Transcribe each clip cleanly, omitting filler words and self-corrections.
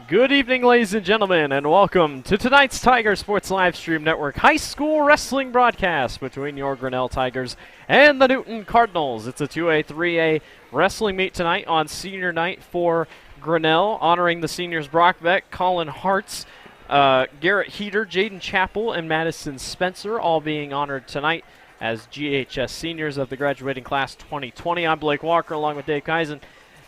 Good evening, ladies and gentlemen, and welcome to tonight's Tiger Sports Livestream Network high school wrestling broadcast between your Grinnell Tigers and the Newton Cardinals. It's a 2A, 3A wrestling meet tonight on senior night for Grinnell, honoring the seniors Brock Beck, Colin Hartz, Garrett Heater, Jaden Chappell, and Madison Spencer, all being honored tonight as GHS seniors of the graduating class 2020. I'm Blake Walker along with Dave Kaizen.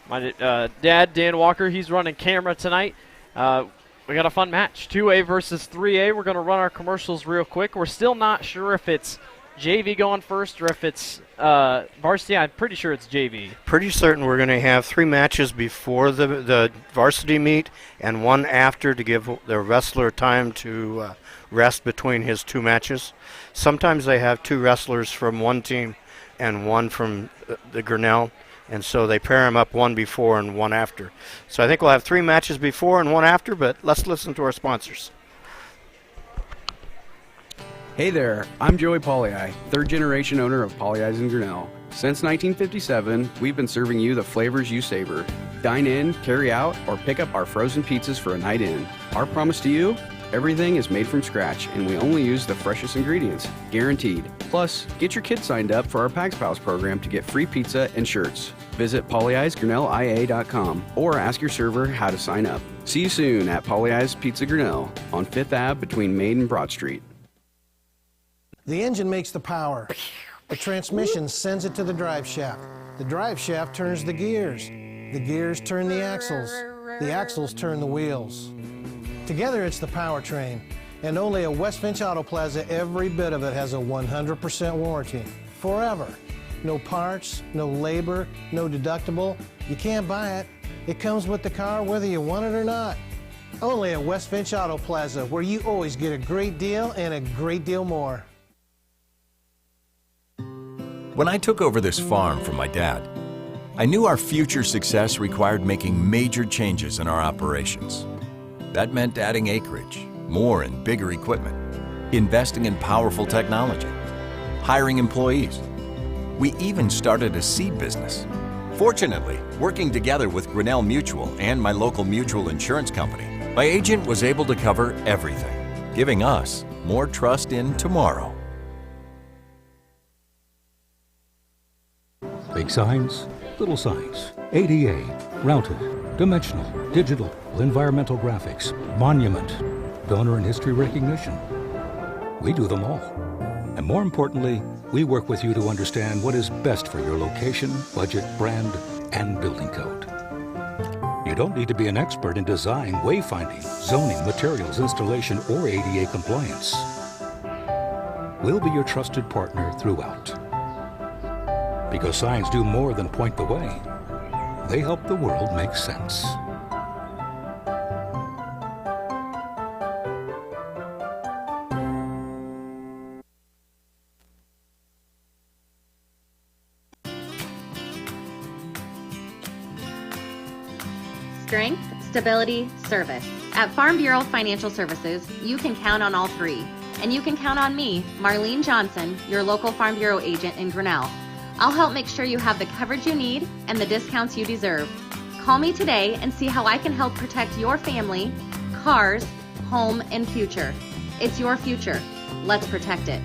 My dad, Dan Walker, he's running camera tonight. We got a fun match, 2A versus 3A. We're going to run our commercials real quick. We're still not sure if it's JV going first or if it's varsity. I'm pretty sure it's JV. Pretty certain we're going to have 3 matches before the varsity meet and 1 after to give the wrestler time to rest between his 2 matches. Sometimes they have 2 wrestlers from one team and 1 from the Grinnell. And so they pair them up 1 before and 1 after. So I think we'll have 3 matches before and 1 after, but let's listen to our sponsors. Hey there, I'm Joey Pollyi, 3rd generation owner of Pollyi's in Grinnell. Since 1957, we've been serving you the flavors you savor. Dine in, carry out, or pick up our frozen pizzas for a night in. Our promise to you? Everything is made from scratch, and we only use the freshest ingredients, guaranteed. Plus, get your kids signed up for our Pags Pals program to get free pizza and shirts. Visit pollyi'sgrinnellia.com or ask your server how to sign up. See you soon at Pollyi's Pizza Grinnell on 5th Ave between Main and Broad Street. The engine makes the power. The transmission sends it to the drive shaft. The drive shaft turns the gears. The gears turn the axles. The axles turn the wheels. Together it's the powertrain, and only at West Finch Auto Plaza every bit of it has a 100% warranty. Forever. No parts, no labor, no deductible. You can't buy it. It comes with the car whether you want it or not. Only at West Finch Auto Plaza, where you always get a great deal and a great deal more. When I took over this farm from my dad, I knew our future success required making major changes in our operations. That meant adding acreage, more and bigger equipment, investing in powerful technology, hiring employees. We even started a seed business. Fortunately, working together with Grinnell Mutual and my local mutual insurance company, my agent was able to cover everything, giving us more trust in tomorrow. Big signs, little signs, ADA, routed, dimensional, digital, environmental graphics, monument, donor and history recognition. We do them all. And more importantly, we work with you to understand what is best for your location, budget, brand, and building code. You don't need to be an expert in design, wayfinding, zoning, materials, installation, or ADA compliance. We'll be your trusted partner throughout. Because signs do more than point the way. They help the world make sense. Strength, stability, service. At Farm Bureau Financial Services, you can count on all 3. And you can count on me, Marlene Johnson, your local Farm Bureau agent in Grinnell. I'll help make sure you have the coverage you need and the discounts you deserve. Call me today and see how I can help protect your family, cars, home, and future. It's your future. Let's protect it.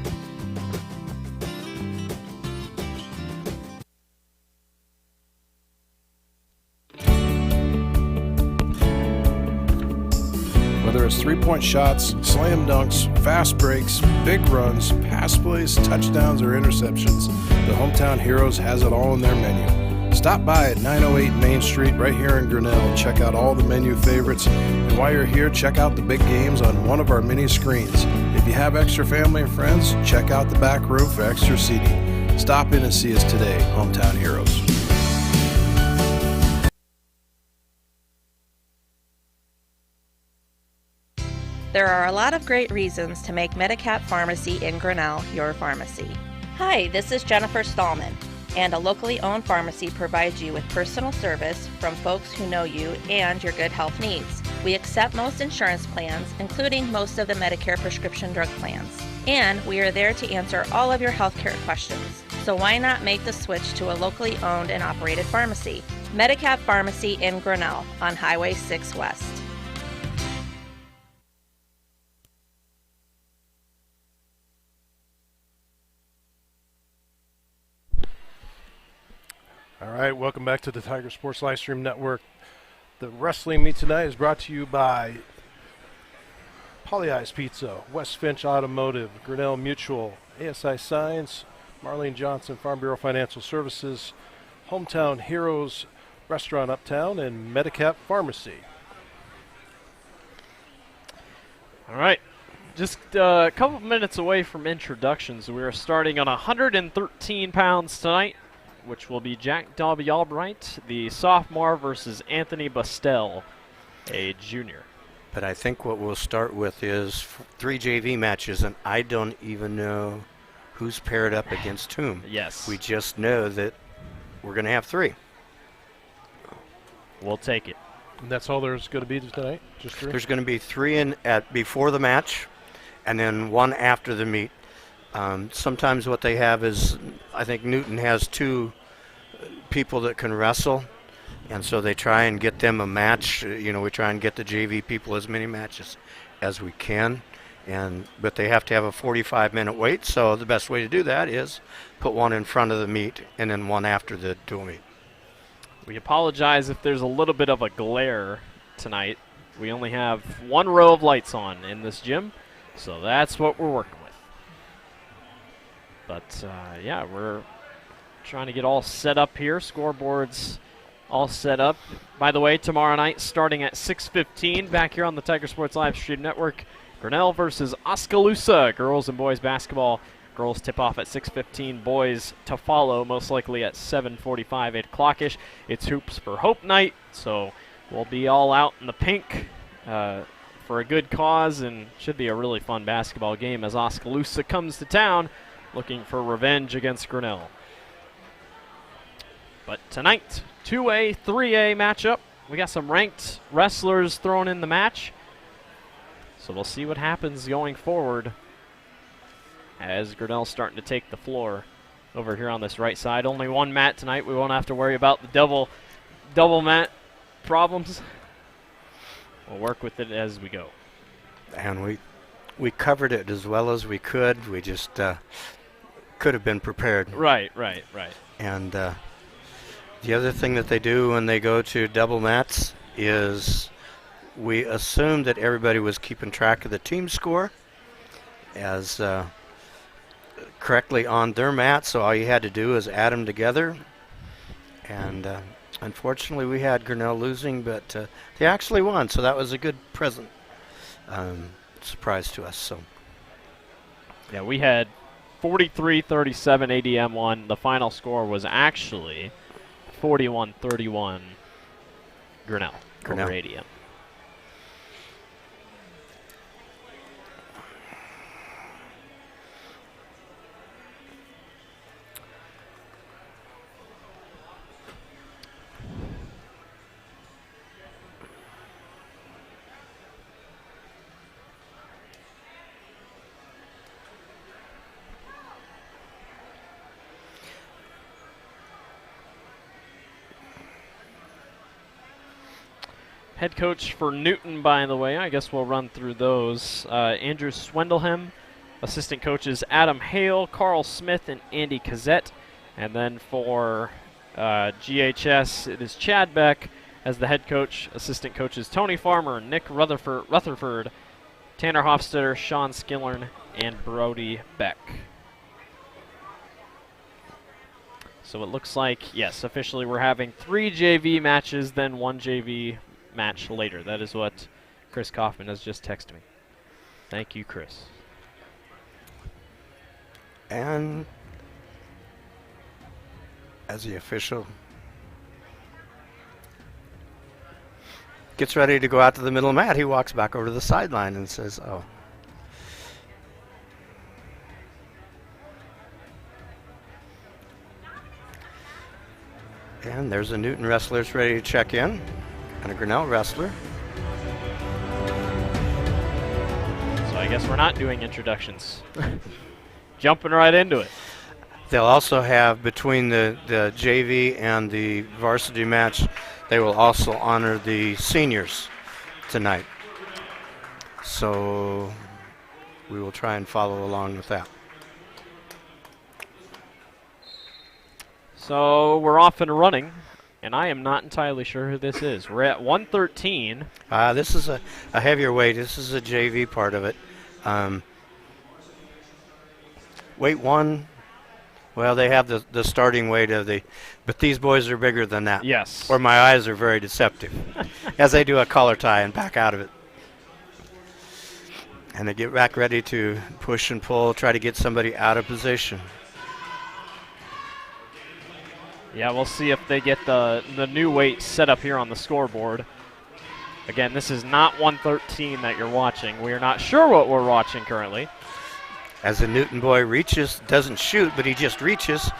Whether it's 3-point shots, slam dunks, fast breaks, big runs, pass plays, touchdowns, or interceptions, the Hometown Heroes has it all in their menu. Stop by at 908 Main Street right here in Grinnell and check out all the menu favorites. And while you're here, check out the big games on one of our mini screens. If you have extra family and friends, check out the back room for extra seating. Stop in and see us today, Hometown Heroes. There are a lot of great reasons to make Medicap Pharmacy in Grinnell your pharmacy. Hi, this is Jennifer Stallman, and a locally owned pharmacy provides you with personal service from folks who know you and your good health needs. We accept most insurance plans, including most of the Medicare prescription drug plans. And we are there to answer all of your healthcare questions. So why not make the switch to a locally owned and operated pharmacy? Medicap Pharmacy in Grinnell on Highway 6 West. right, welcome back to the Tiger Sports Livestream Network. The wrestling meet tonight is brought to you by Pollyeyes Pizza, West Finch Automotive, Grinnell Mutual, ASI Science, Marlene Johnson, Farm Bureau Financial Services, Hometown Heroes Restaurant Uptown, and Medicap Pharmacy. All right. Just a couple minutes away from introductions. We are starting on 113 pounds tonight, which will be Jack Dobby Albright, the sophomore, versus Anthony Bustell, a junior. But I think what we'll start with is 3 JV matches, and I don't even know who's paired up against whom. Yes. We just know that we're going to have 3. We'll take it. And that's all there's going to be tonight? Just 3? There's going to be 3 before the match, and then 1 after the meet. Sometimes what they have is, I think Newton has 2 people that can wrestle, and so they try and get them a match. We try and get the JV people as many matches as we can, but they have to have a 45-minute wait, so the best way to do that is put 1 in front of the meet and then 1 after the dual meet. We apologize if there's a little bit of a glare tonight. We only have 1 row of lights on in this gym, so that's what we're working with. But, yeah, we're trying to get all set up here. Scoreboards all set up. By the way, tomorrow night, starting at 6:15, back here on the Tiger Sports Live Stream Network, Grinnell versus Oskaloosa, girls and boys basketball. Girls tip off at 6:15, boys to follow, most likely at 7:45, 8 o'clock-ish. It's Hoops for Hope night, so we'll be all out in the pink for a good cause, and should be a really fun basketball game as Oskaloosa comes to town looking for revenge against Grinnell. But tonight, 2A, 3A matchup. We got some ranked wrestlers thrown in the match, so we'll see what happens going forward as Grinnell's starting to take the floor over here on this right side. Only 1 mat tonight. We won't have to worry about the double mat problems. We'll work with it as we go. And we covered it as well as we could. We just could have been prepared. Right. And the other thing that they do when they go to double mats is we assume that everybody was keeping track of the team score as correctly on their mat, so all you had to do is add them together. And unfortunately, we had Grinnell losing, but they actually won, so that was a good present surprise to us. So, yeah, we had 43-37 ADM won. The final score was actually 41-31 Grinnell over ADM. Head coach for Newton, by the way, I guess we'll run through those. Andrew Swendelhem. Assistant coaches Adam Hale, Carl Smith, and Andy Cazzette. And then for GHS, it is Chad Beck as the head coach. Assistant coaches Tony Farmer, Nick Rutherford, Tanner Hofstetter, Sean Skillern, and Brody Beck. So it looks like, yes, officially we're having 3 JV matches, then 1 JV match later. That is what Chris Kaufman has just texted me. Thank you, Chris. And as the official gets ready to go out to the middle mat, he walks back over to the sideline and says, "Oh." And there's a Newton wrestler ready to check in, and a Grinnell wrestler. So I guess we're not doing introductions. Jumping right into it. They'll also have, between the JV and the varsity match, they will also honor the seniors tonight. So we will try and follow along with that. So we're off and running, and I am not entirely sure who this is. We're at 113. This is a heavier weight. This is a JV part of it. Weight 1, well, they have the starting weight of but these boys are bigger than that. Yes. Or my eyes are very deceptive as they do a collar tie and back out of it. And they get back ready to push and pull, try to get somebody out of position. Yeah, we'll see if they get the new weight set up here on the scoreboard. Again, this is not 113 that you're watching. We are not sure what we're watching currently. As the Newton boy reaches, doesn't shoot, but he just reaches.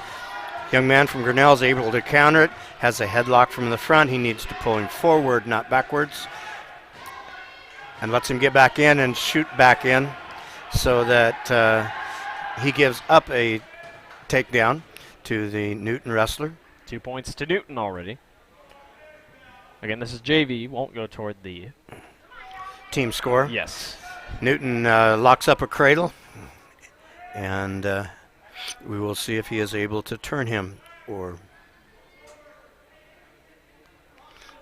Young man from Grinnell is able to counter it, has a headlock from the front. He needs to pull him forward, not backwards. And lets him get back in and shoot back in so that he gives up a takedown to the Newton wrestler. 2 points to Newton already. Again, this is JV. Won't go toward the team score. Yes. Newton locks up a cradle, and we will see if he is able to turn him or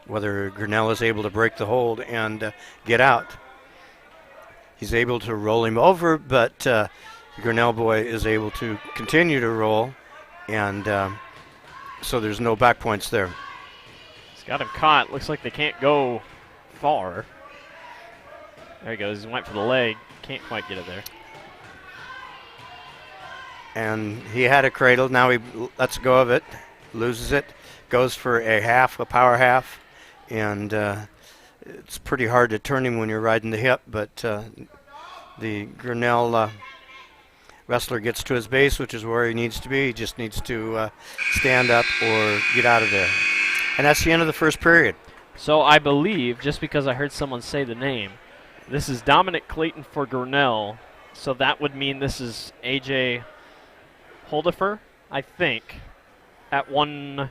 whether Grinnell is able to break the hold and get out. He's able to roll him over, but the Grinnell boy is able to continue to roll, and so there's no back points there. He's got him caught. Looks like they can't go far. There he goes. He went for the leg. Can't quite get it there. And he had a cradle. Now he lets go of it, loses it, goes for a power half. And it's pretty hard to turn him when you're riding the hip, but the Grinnell wrestler gets to his base, which is where he needs to be. He just needs to stand up or get out of there. And that's the end of the first period. So I believe, just because I heard someone say the name, this is Dominic Clayton for Grinnell. So that would mean this is AJ Holdifer, I think, at one.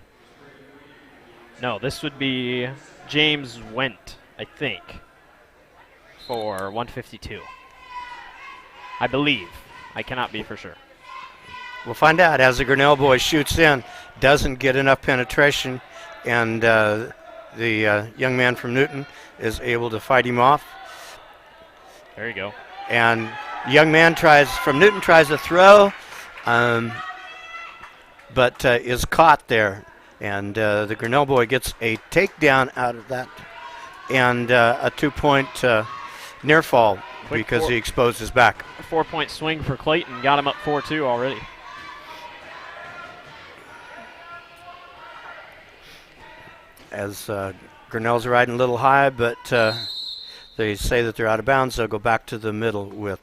No, this would be James Wendt, I think, for 152. I believe. I cannot be for sure. We'll find out as the Grinnell boy shoots in, doesn't get enough penetration, and the young man from Newton is able to fight him off. There you go. And young man from Newton tries to throw, but is caught there. And the Grinnell boy gets a takedown out of that and a 2-point near fall because he exposed his back. A 4-point swing for Clayton. Got him up 4-2 already. As Grinnell's riding a little high, but they say that they're out of bounds. They'll go back to the middle with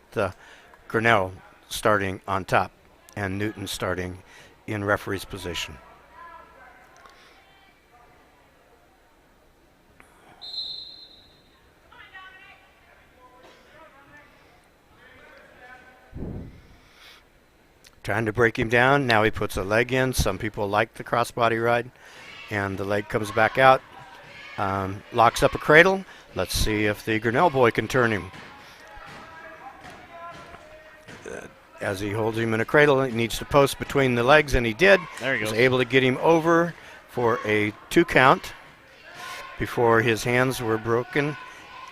Grinnell starting on top and Newton starting in referee's position. Trying to break him down. Now he puts a leg in. Some people like the crossbody ride. And the leg comes back out. Locks up a cradle. Let's see if the Grinnell boy can turn him. As he holds him in a cradle, he needs to post between the legs, and he did. There he goes. Was able to get him over for a 2 count before his hands were broken.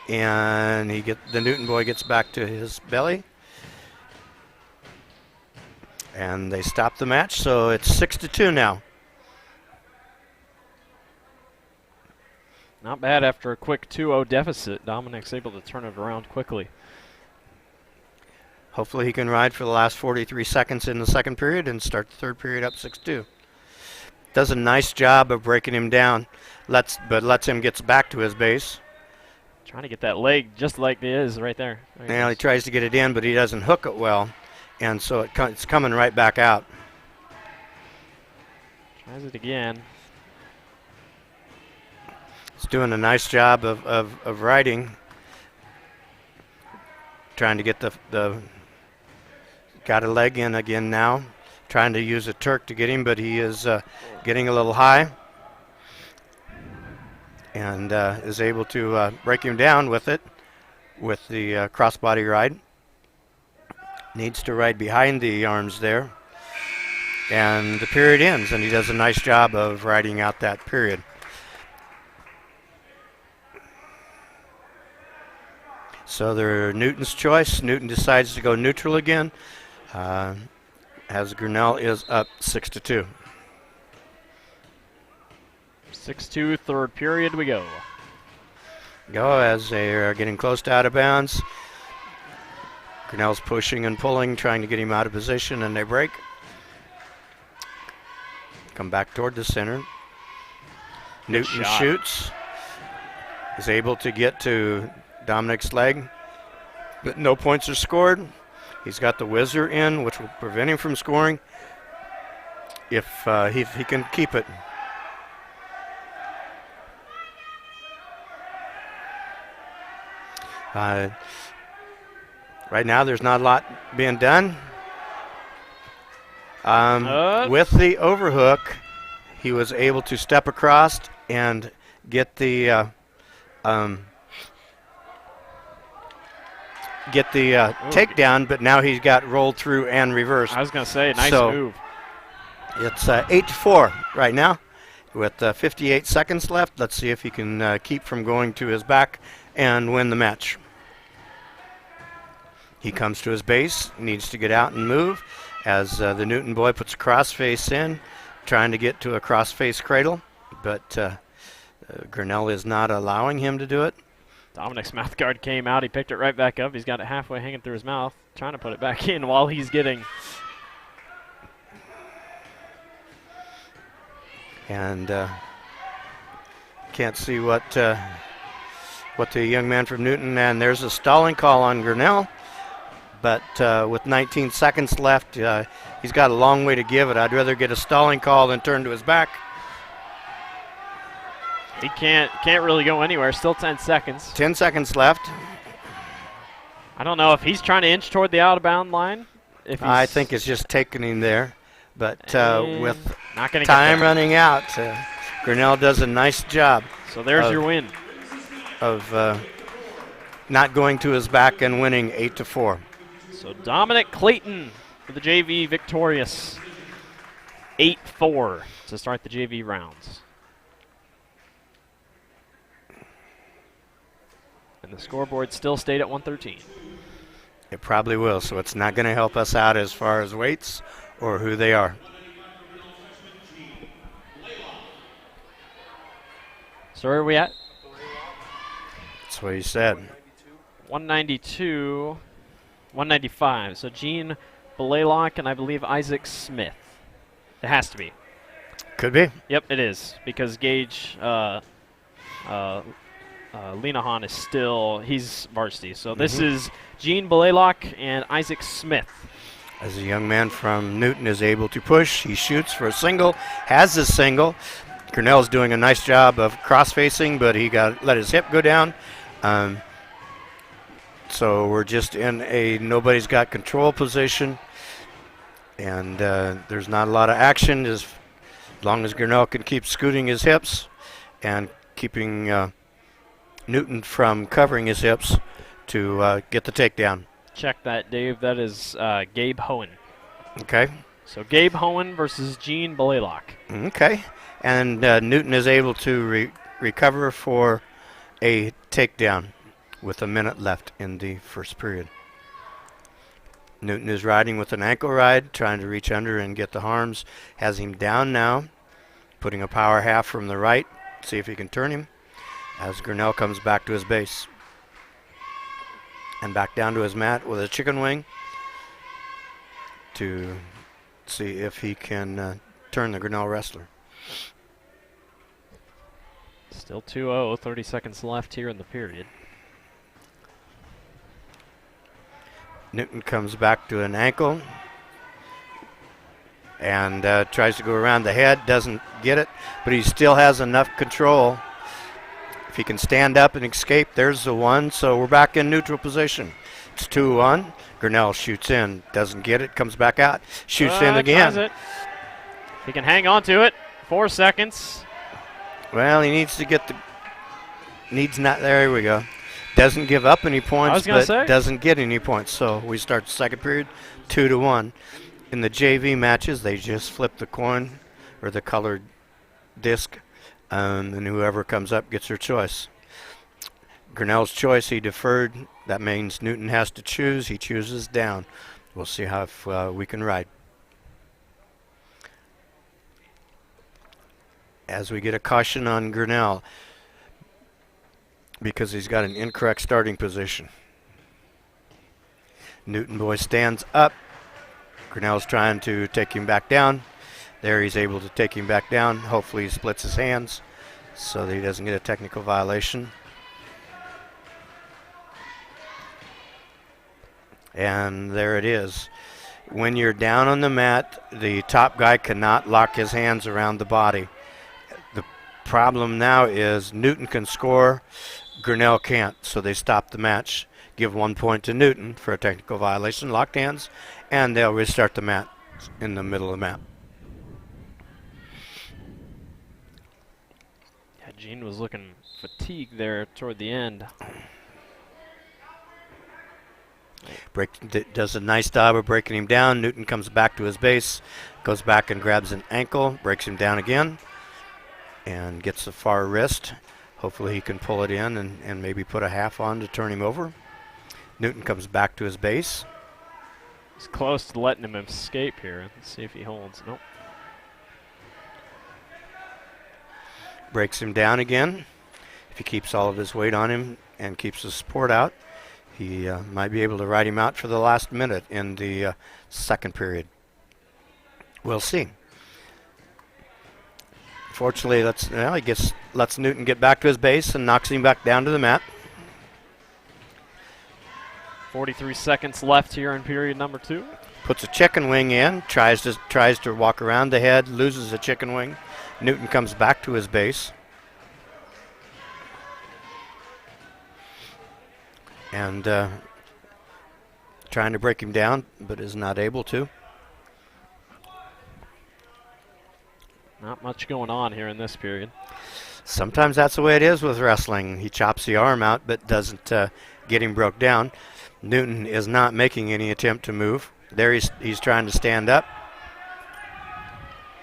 And the Newton boy gets back to his belly. And they stop the match, so it's 6-2 now. Not bad after a quick 2-0 deficit. Dominic's able to turn it around quickly. Hopefully he can ride for the last 43 seconds in the second period and start the third period up 6-2. Does a nice job of breaking him down, lets him get back to his base. Trying to get that leg just like it is right there. Now he tries to get it in, but he doesn't hook it well. And so it's coming right back out. Tries it again. He's doing a nice job of riding. Trying to get got a leg in again now. Trying to use a Turk to get him, but he is getting a little high. And is able to break him down with it, with the crossbody ride. Needs to ride behind the arms there. And the period ends, and he does a nice job of riding out that period. So they're Newton's choice. Newton decides to go neutral again, as Grinnell is up 6-2. 6-2, third period we go. Go as they are getting close to out of bounds. Grinnell's pushing and pulling, trying to get him out of position, and they break. Come back toward the center. Newton shoots. Is able to get to Dominic's leg, but no points are scored. He's got the whizzer in, which will prevent him from scoring if he can keep it. Right now, there's not a lot being done. With the overhook, he was able to step across and get the takedown, but now he's got rolled through and reversed. I was going to say, nice move. It's 8-4 right now with 58 seconds left. Let's see if he can keep from going to his back and win the match. He comes to his base, needs to get out and move as the Newton boy puts a crossface in, trying to get to a crossface cradle, but Grinnell is not allowing him to do it. Dominic's mouth guard came out. He picked it right back up. He's got it halfway hanging through his mouth, trying to put it back in while he's getting. And can't see what the young man from Newton, and there's a stalling call on Grinnell. But with 19 seconds left, he's got a long way to give it. I'd rather get a stalling call than turn to his back. He can't really go anywhere. Still 10 seconds. 10 seconds left. I don't know if he's trying to inch toward the out-of-bound line. I think it's just taking him there. But with not gonna time running out, Grinnell does a nice job. So there's your win. Of not going to his back and winning 8-4. So Dominic Clayton for the JV victorious. 8-4 to start the JV rounds. And the scoreboard still stayed at 113. It probably will, so it's not going to help us out as far as weights or who they are. So where are we at? That's what he said. 192, 195. So Gene Blaylock and I believe Isaac Smith. It has to be. Could be. Yep, it is, because Gage Lenahan is still, he's varsity. So this is Gene Blaylock and Isaac Smith. As a young man from Newton is able to push, he shoots for a single, has a single. Grinnell's doing a nice job of cross-facing, but he let his hip go down. So we're just in a nobody's got control position, and there's not a lot of action as long as Grinnell can keep scooting his hips and keeping Newton from covering his hips to get the takedown. Check that, Dave. That is Gabe Hohen. Okay. So Gabe Hohen versus Gene Blaylock. Okay. And Newton is able to recover for a takedown with a minute left in the first period. Newton is riding with an ankle ride, trying to reach under and get the harms. Has him down now, putting a power half from the right, see if he can turn him, as Grinnell comes back to his base. And back down to his mat with a chicken wing to see if he can turn the Grinnell wrestler. Still 2-0, 30 seconds left here in the period. Newton comes back to an ankle and tries to go around the head, doesn't get it, but he still has enough control. If he can stand up and escape, there's the one, so we're back in neutral position. It's 2-1. Grinnell shoots in, doesn't get it, comes back out, shoots in again. Tries it. He can hang on to it. 4 seconds. Well, he needs to get there we go. Doesn't give up any points, but doesn't get any points. So we start the second period 2-1. In the JV matches, they just flip the coin or the colored disc, and whoever comes up gets their choice. Grinnell's choice, he deferred. That means Newton has to choose. He chooses down. We'll see how if we can ride. As we get a caution on Grinnell because he's got an incorrect starting position. Newton boy stands up. Grinnell's trying to take him back down. There he's able to take him back down. Hopefully he splits his hands so that he doesn't get a technical violation. And there it is. When you're down on the mat, the top guy cannot lock his hands around the body. The problem now is Newton can score, Grinnell can't, so they stop the match. Give 1 point to Newton for a technical violation, locked hands, and they'll restart the mat in the middle of the map. Yeah, Gene was looking fatigued there toward the end. Does a nice job of breaking him down. Newton comes back to his base, goes back and grabs an ankle, breaks him down again, and gets the far wrist. Hopefully he can pull it in and maybe put a half on to turn him over. Newton comes back to his base. He's close to letting him escape here. Let's see if he holds. Nope. Breaks him down again. If he keeps all of his weight on him and keeps the support out, he might be able to ride him out for the last minute in the second period. We'll see. Fortunately, he lets Newton get back to his base and knocks him back down to the mat. 43 seconds left here in period number 2. Puts a chicken wing in, tries to walk around the head, loses a chicken wing. Newton comes back to his base. And trying to break him down, but is not able to. Not much going on here in this period. Sometimes that's the way it is with wrestling. He chops the arm out, but doesn't get him broke down. Newton is not making any attempt to move. There he's trying to stand up.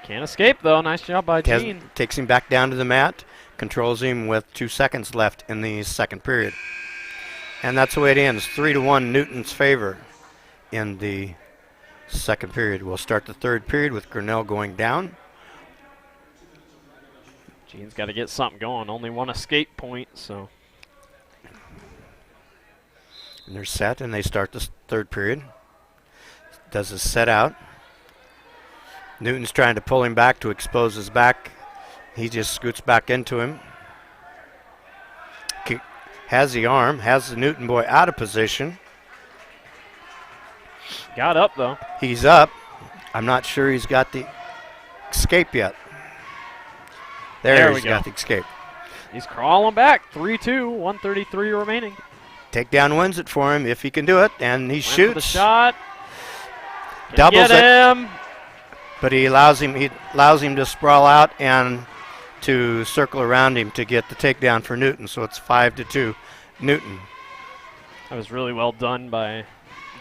Can't escape, though. Nice job by Gene. Takes him back down to the mat, controls him with 2 seconds left in the second period. And that's the way it ends, 3-1 Newton's favor in the second period. We'll start the third period with Grinnell going down. Gene's got to get something going. Only one escape point, so. And they're set, and they start the third period. Does a set out. Newton's trying to pull him back to expose his back. He just scoots back into him. Has the arm, has the Newton boy out of position. Got up, though. He's up. I'm not sure he's got the escape yet. There he's got the escape. He's crawling back. 3-2, 133 remaining. Takedown wins it for him if he can do it, and he shoots. The shot. Doubles get him. But he allows him to sprawl out and to circle around him to get the takedown for Newton. So it's 5-2 Newton. That was really well done by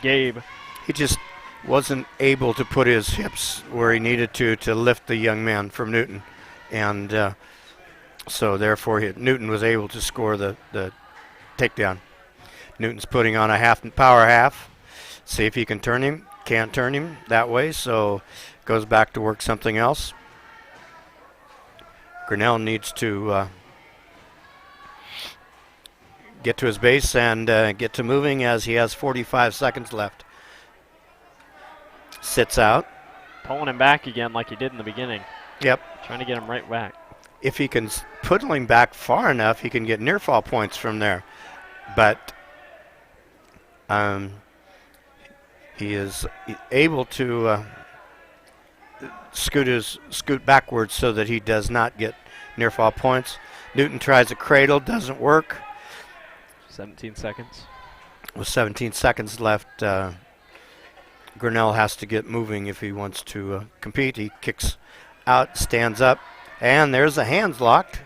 Gabe. He just wasn't able to put his hips where he needed to lift the young man from Newton. And so therefore Newton was able to score the takedown. Newton's putting on a power half. See if he can turn him. Can't turn him that way, so goes back to work something else. Grinnell needs to get to his base and get to moving as he has 45 seconds left. Sits out. Pulling him back again like he did in the beginning. Yep. Trying to get him right back. If he can put him back far enough, he can get near fall points from there. But he is able to scoot backwards so that he does not get near fall points. Newton tries a cradle, doesn't work. 17 seconds. With 17 seconds left, Grinnell has to get moving if he wants to compete. He kicks out, stands up, and there's the hands locked.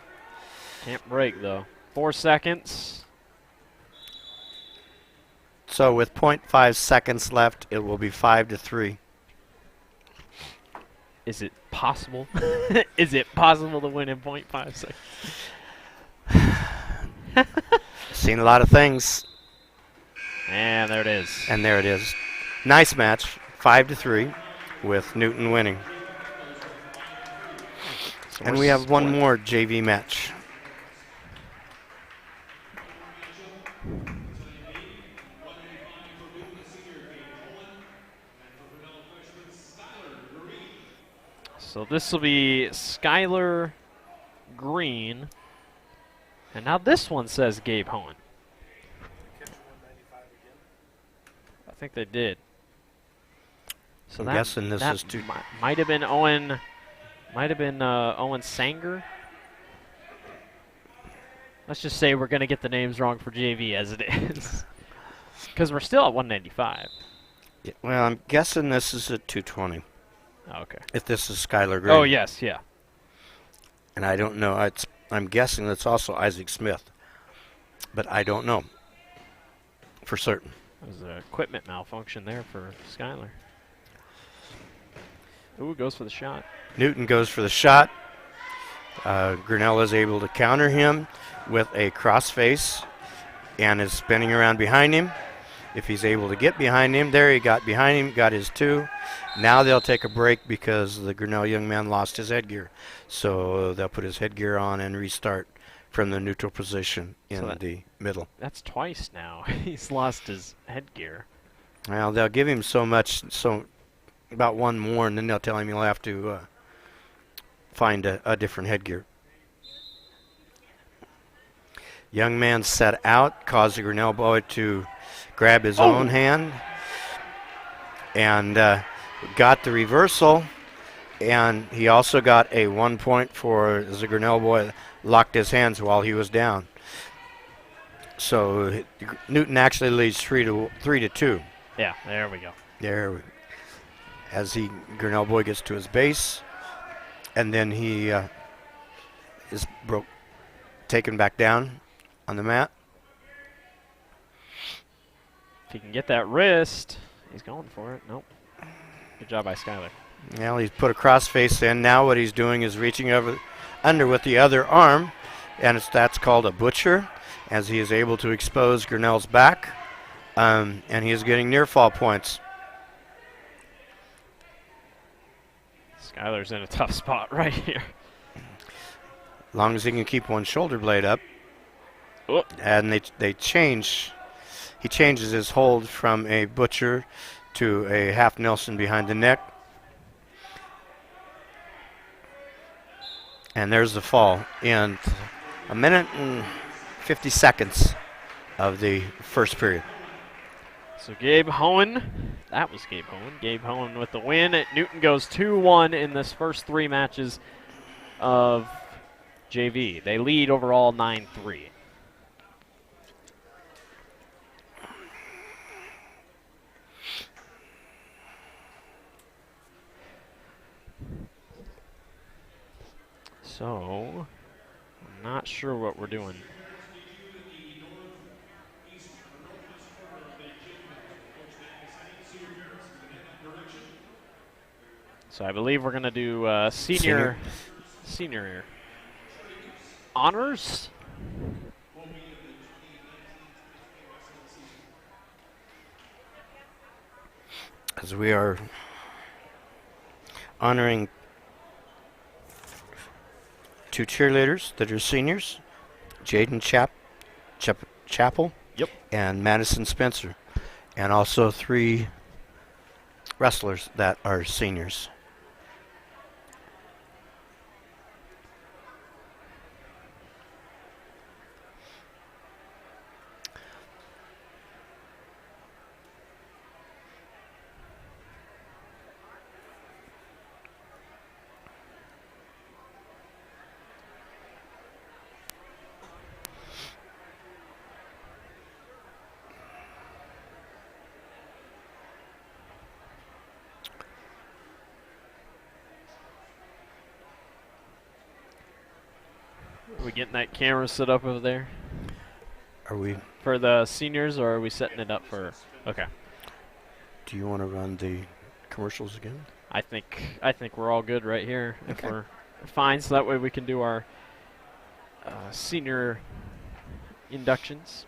Can't break, though. 4 seconds. So with 0.5 seconds left, it will be 5-3. Is it possible? Is it possible to win in 0.5 seconds? Seen a lot of things. And there it is. And there it is. Nice match, 5-3, with Newton winning. So And we're we have one split. more JV match. So this will be Skylar Green. And now this one says Gabe Hohen. I think they did. So I'm guessing this is two. Might have been Owen. Might have been Owen Sanger. Let's just say we're going to get the names wrong for JV as it is. Because we're still at 195. Yeah, well, I'm guessing this is at 220. Oh, okay. If this is Skylar Green. Oh, yes, yeah. And I don't know. I'm guessing that's also Isaac Smith. But I don't know for certain. There's an equipment malfunction there for Skylar. Ooh, goes for the shot. Newton goes for the shot. Grinnell is able to counter him with a crossface and is spinning around behind him. If he's able to get behind him, there he got behind him, got his two. Now they'll take a break because the Grinnell young man lost his headgear. So they'll put his headgear on and restart from the neutral position in the middle. That's twice now. He's lost his headgear. Well, they'll give him so much, about one more, and then they'll tell him he'll have to find a different headgear. Young man set out, caused the Grinnell boy to grab his own hand, and got the reversal, and he also got a 1 point for the Grinnell boy locked his hands while he was down. So Newton actually leads 3-2. Yeah, there we go. As Grinnell boy gets to his base, and then he is taken back down on the mat. If he can get that wrist, he's going for it. Nope. Good job by Skylar. Well, he's put a crossface in. Now what he's doing is reaching under with the other arm, and that's called a butcher, as he is able to expose Grinnell's back, and he is getting near fall points. Skylar's in a tough spot right here. As long as he can keep one shoulder blade up. Oh. And they change. He changes his hold from a butcher to a half Nelson behind the neck. And there's the fall in a minute and 50 seconds of the first period. So Gabe Hohen, that was Gabe Hohen. Gabe Hohen with the win. Newton goes 2-1 in this first three matches of JV. They lead overall 9-3. So, I'm not sure what we're doing. So I believe we're going to do senior honors. As we are honoring two cheerleaders that are seniors, Jaden Chapel and Madison Spencer, and also 3 wrestlers that are seniors. Are we getting that camera set up over there? Are we? For the seniors, or are we setting it up for... Okay. Do you want to run the commercials again? I think we're all good right here. If Okay. we're fine, so that way we can do our senior inductions.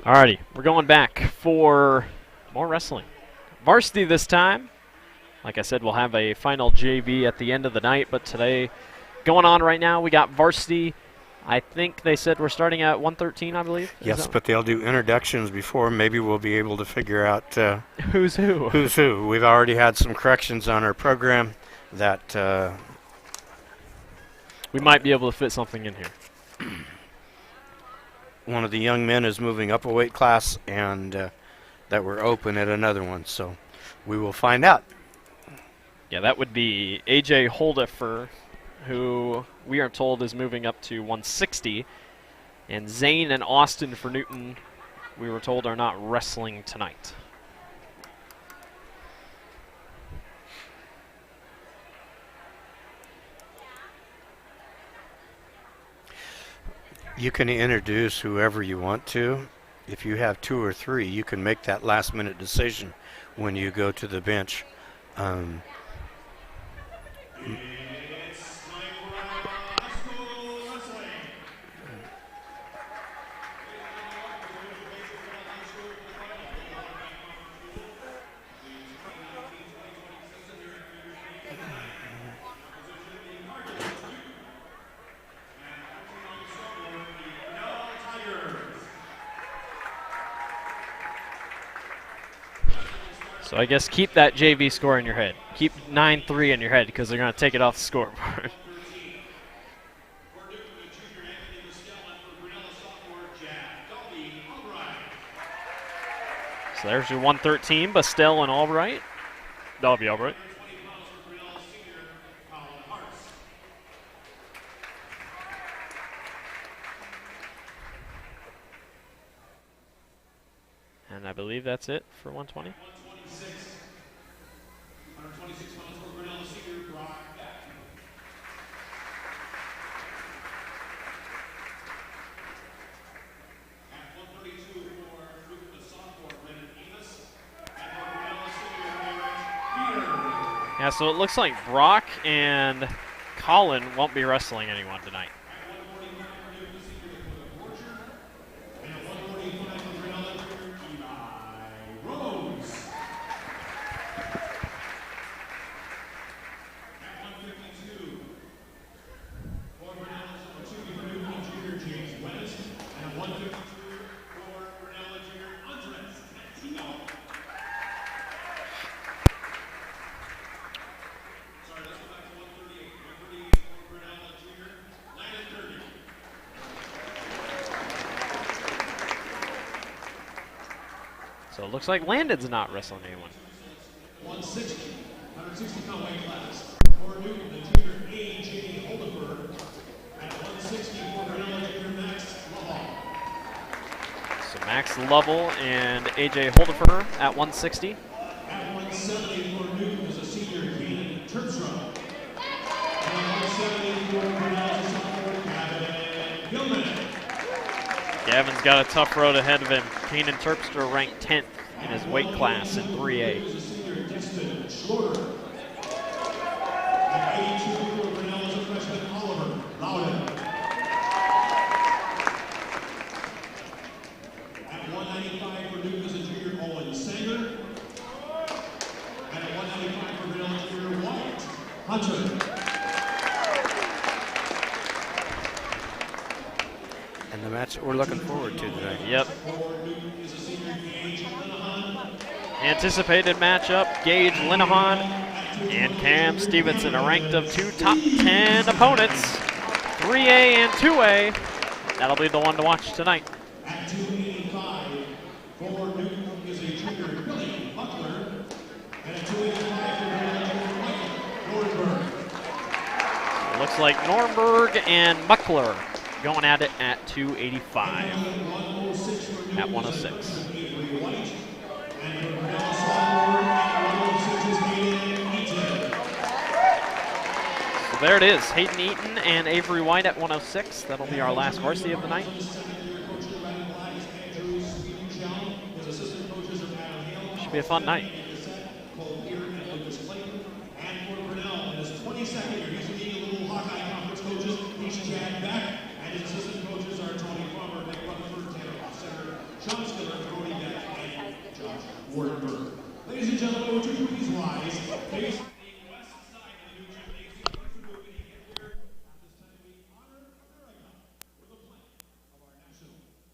Alrighty, we're going back for more wrestling. Varsity this time. Like I said, we'll have a final JV at the end of the night, but today, going on right now, we got Varsity. I think they said we're starting at 113, I believe. Yes, but they'll do introductions before. Maybe we'll be able to figure out who's who. Who's who. We've already had some corrections on our program that we might be able to fit something in here. One of the young men is moving up a weight class, and that we're open at another one, so we will find out. Yeah, that would be AJ Holdiffer, who we are told is moving up to 160, and Zane and Austin for Newton, we were told, are not wrestling tonight. You can introduce whoever you want to, if you have 2 or 3, you can make that last-minute decision when you go to the bench. So I guess keep that JV score in your head. Keep 9-3 in your head because they're going to take it off the scoreboard. So there's your 113, Bastille and Albright. That'll be Albright. And I believe that's it for 120. Yeah, so it looks like Brock and Colin won't be wrestling anyone tonight. So it looks like Landon's not wrestling anyone. 160 pound weight class. For Newton, the junior A.J. Holdenberg. At 160 for Grinnell, junior Max Lovell. So Max Lovell and A.J. Holdenberg at 160. At 170 for Newton is a senior, Keenan Terpstra. And 170 for Grinnell is a sophomore, Gavin Gilman. Gavin's got a tough road ahead of him. Keenan Terpstra ranked 10th in his weight class in 3A. Shorter. At 82 for Grinnell is a freshman, Oliver Loudon. At 195 for Newton is a junior, Owen Sanger. And at 195 for Grinnell, junior Wyatt Hunter. And the match that we're looking forward to today. Yep. Anticipated matchup, Gage Linehan and Cam Stevenson, a ranked of 2 top 10 opponents, 3A and 2A. That'll be the one to watch tonight. At 285 for Newton is a junior, Billy Buckler. And at 285 for Grinnell, Nordberg. It looks like Nornberg and Muckler going at it at 285 at 106. So there it is, Hayden Eaton and Avery White at 106. That'll be our last varsity of the night. Should be a fun night. Ladies and gentlemen, would you please rise? Face the west side of the new gymnasium. At this time, we honor America with a playing of our national anthem.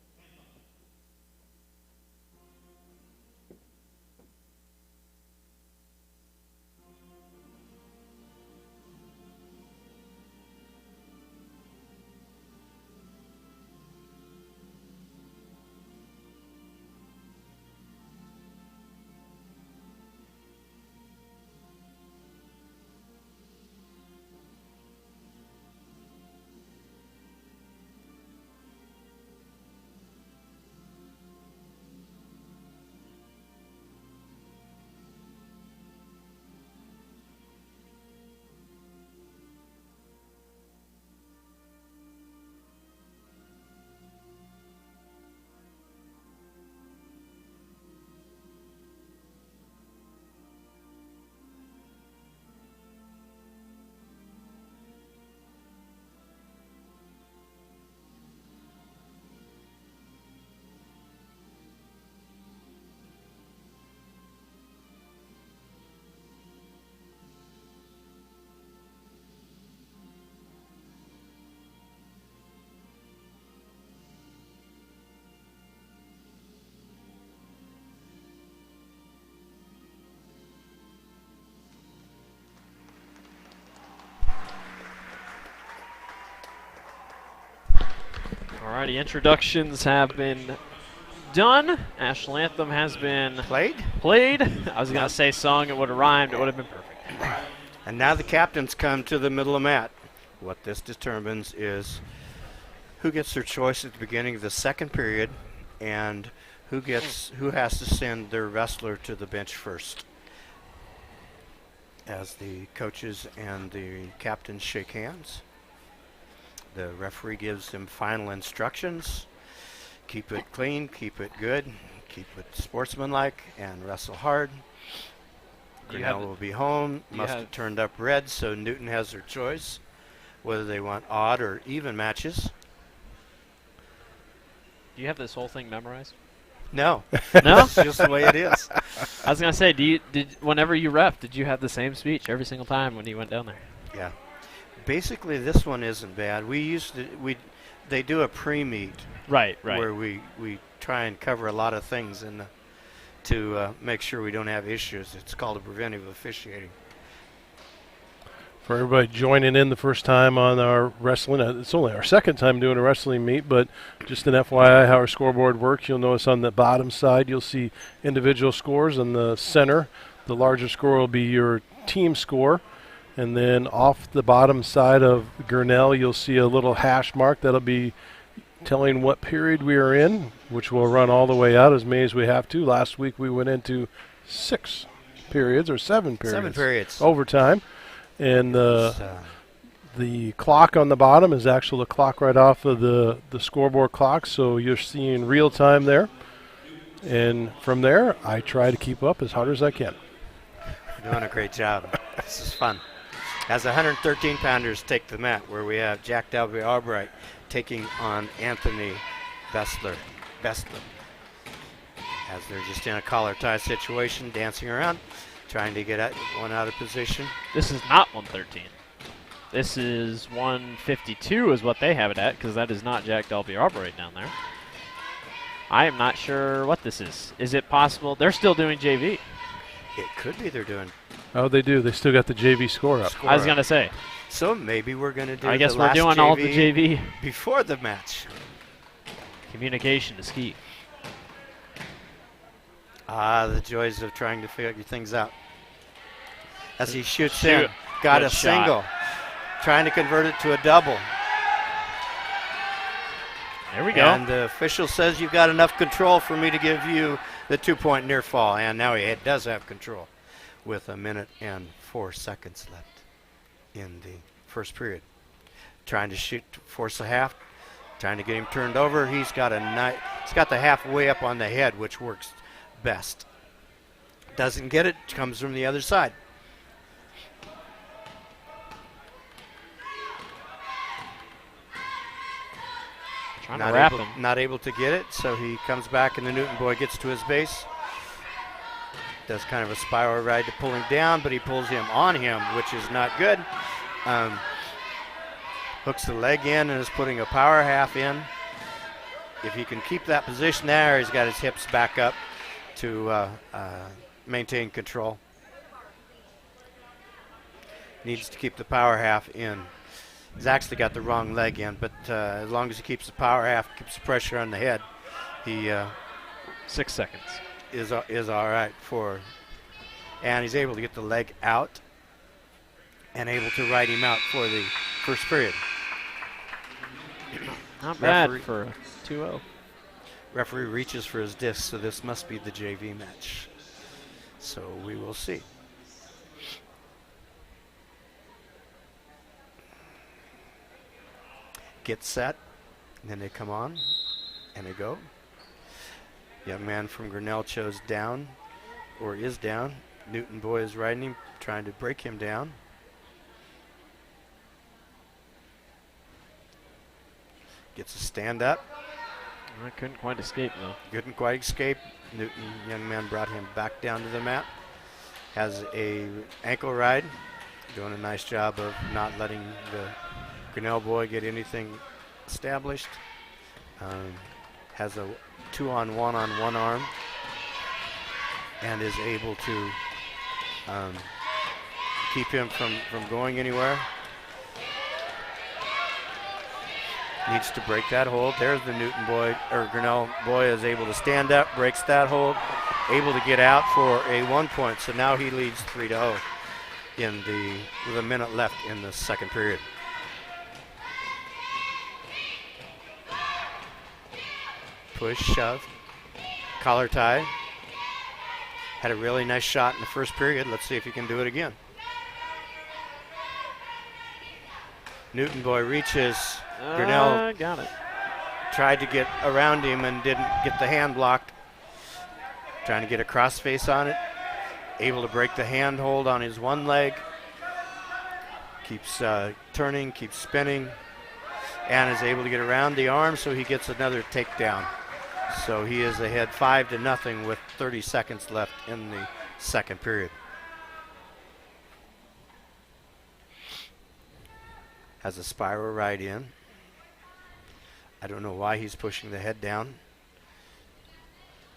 Alrighty, introductions have been done. National Anthem has been Played. I was going to say sung. It would have rhymed. It would have been perfect. And now the captains come to the middle of the mat. What this determines is who gets their choice at the beginning of the second period and who has to send their wrestler to the bench first. As the coaches and the captains shake hands, the referee gives them final instructions. Keep it clean, keep it good, keep it sportsmanlike, and wrestle hard. Grinnell will be home. Must have turned up red, so Newton has their choice whether they want odd or even matches. Do you have this whole thing memorized? No. No? It's just the way it is. I was going to say, whenever you ref, did you have the same speech every single time when you went down there? Yeah. Basically, this one isn't bad. They do a pre-meet. Right. Where we try and cover a lot of things to make sure we don't have issues. It's called a preventive officiating. For everybody joining in the first time on our wrestling, it's only our second time doing a wrestling meet, but just an FYI how our scoreboard works, you'll notice on the bottom side you'll see individual scores. In the center, the larger score will be your team score. And then off the bottom side of Grinnell, you'll see a little hash mark that'll be telling what period we are in, which will run all the way out as many as we have to. Last week we went into 6 periods or 7 periods. 7 periods. Overtime. And the clock on the bottom is actually the clock right off of the scoreboard clock, so you're seeing real time there. And from there, I try to keep up as hard as I can. You're doing a great job. This is fun. As 113-pounders take the mat, where we have Jack Dalby Albright taking on Anthony Bessler. As they're just in a collar tie situation, dancing around, trying to get one out of position. This is not 113. This is 152 is what they have it at, because that is not Jack Dalby Albright down there. I am not sure what this is. Is it possible? They're still doing JV. It could be they're doing. Oh, they do. They still got the JV score up. I was going to say. So maybe we're going to do I guess the we're last doing JV all the JV. before the match. Communication is key. The joys of trying to figure things out. As he shoots in, got a single, trying to convert it to a double. There we go. And the official says you've got enough control for me to give you the 2-point near fall. And now he does have control with 1 minute and 4 seconds left in the first period. Trying to shoot to force a half, trying to get him turned over. He's got the half way up on the head, which works best. Doesn't get it, comes from the other side. Trying to wrap him. Not able to get it, so he comes back and the Newton boy gets to his base. Does kind of a spiral ride to pull him down, but he pulls him on him, which is not good. Hooks the leg in and is putting a power half in. If he can keep that position there, he's got his hips back up to maintain control. Needs to keep the power half in. He's actually got the wrong leg in, but as long as he keeps the power half, keeps the pressure on the head, he 6 seconds is all right for. And he's able to get the leg out and able to ride him out for the first period. Not bad for a 2-0. Referee reaches for his disc, so this must be the JV match. So we will see. Get set, and then they come on, and they go. Young man from Grinnell chose down, or is down. Newton boy is riding him, trying to break him down. Gets a stand up. I couldn't quite escape, though. Couldn't quite escape. Newton, young man, brought him back down to the mat. Has a ankle ride. Doing a nice job of not letting the Grinnell boy get anything established. Has a 2-on-1 on one arm. And is able to keep him from going anywhere. Needs to break that hold. There's the Newton boy, or Grinnell boy is able to stand up, breaks that hold, able to get out for a 1 point. So now he leads 3-0 with a minute left in the second period. Push, shove, collar tie. Had a really nice shot in the first period. Let's see if he can do it again. Newton boy reaches. Grinnell got it. Tried to get around him and didn't get the hand blocked. Trying to get a cross face on it. Able to break the hand hold on his one leg. Keeps turning, keeps spinning, and is able to get around the arm, so he gets another takedown. So he is ahead 5-0 with 30 seconds left in the second period. Has a spiral right in. I don't know why he's pushing the head down.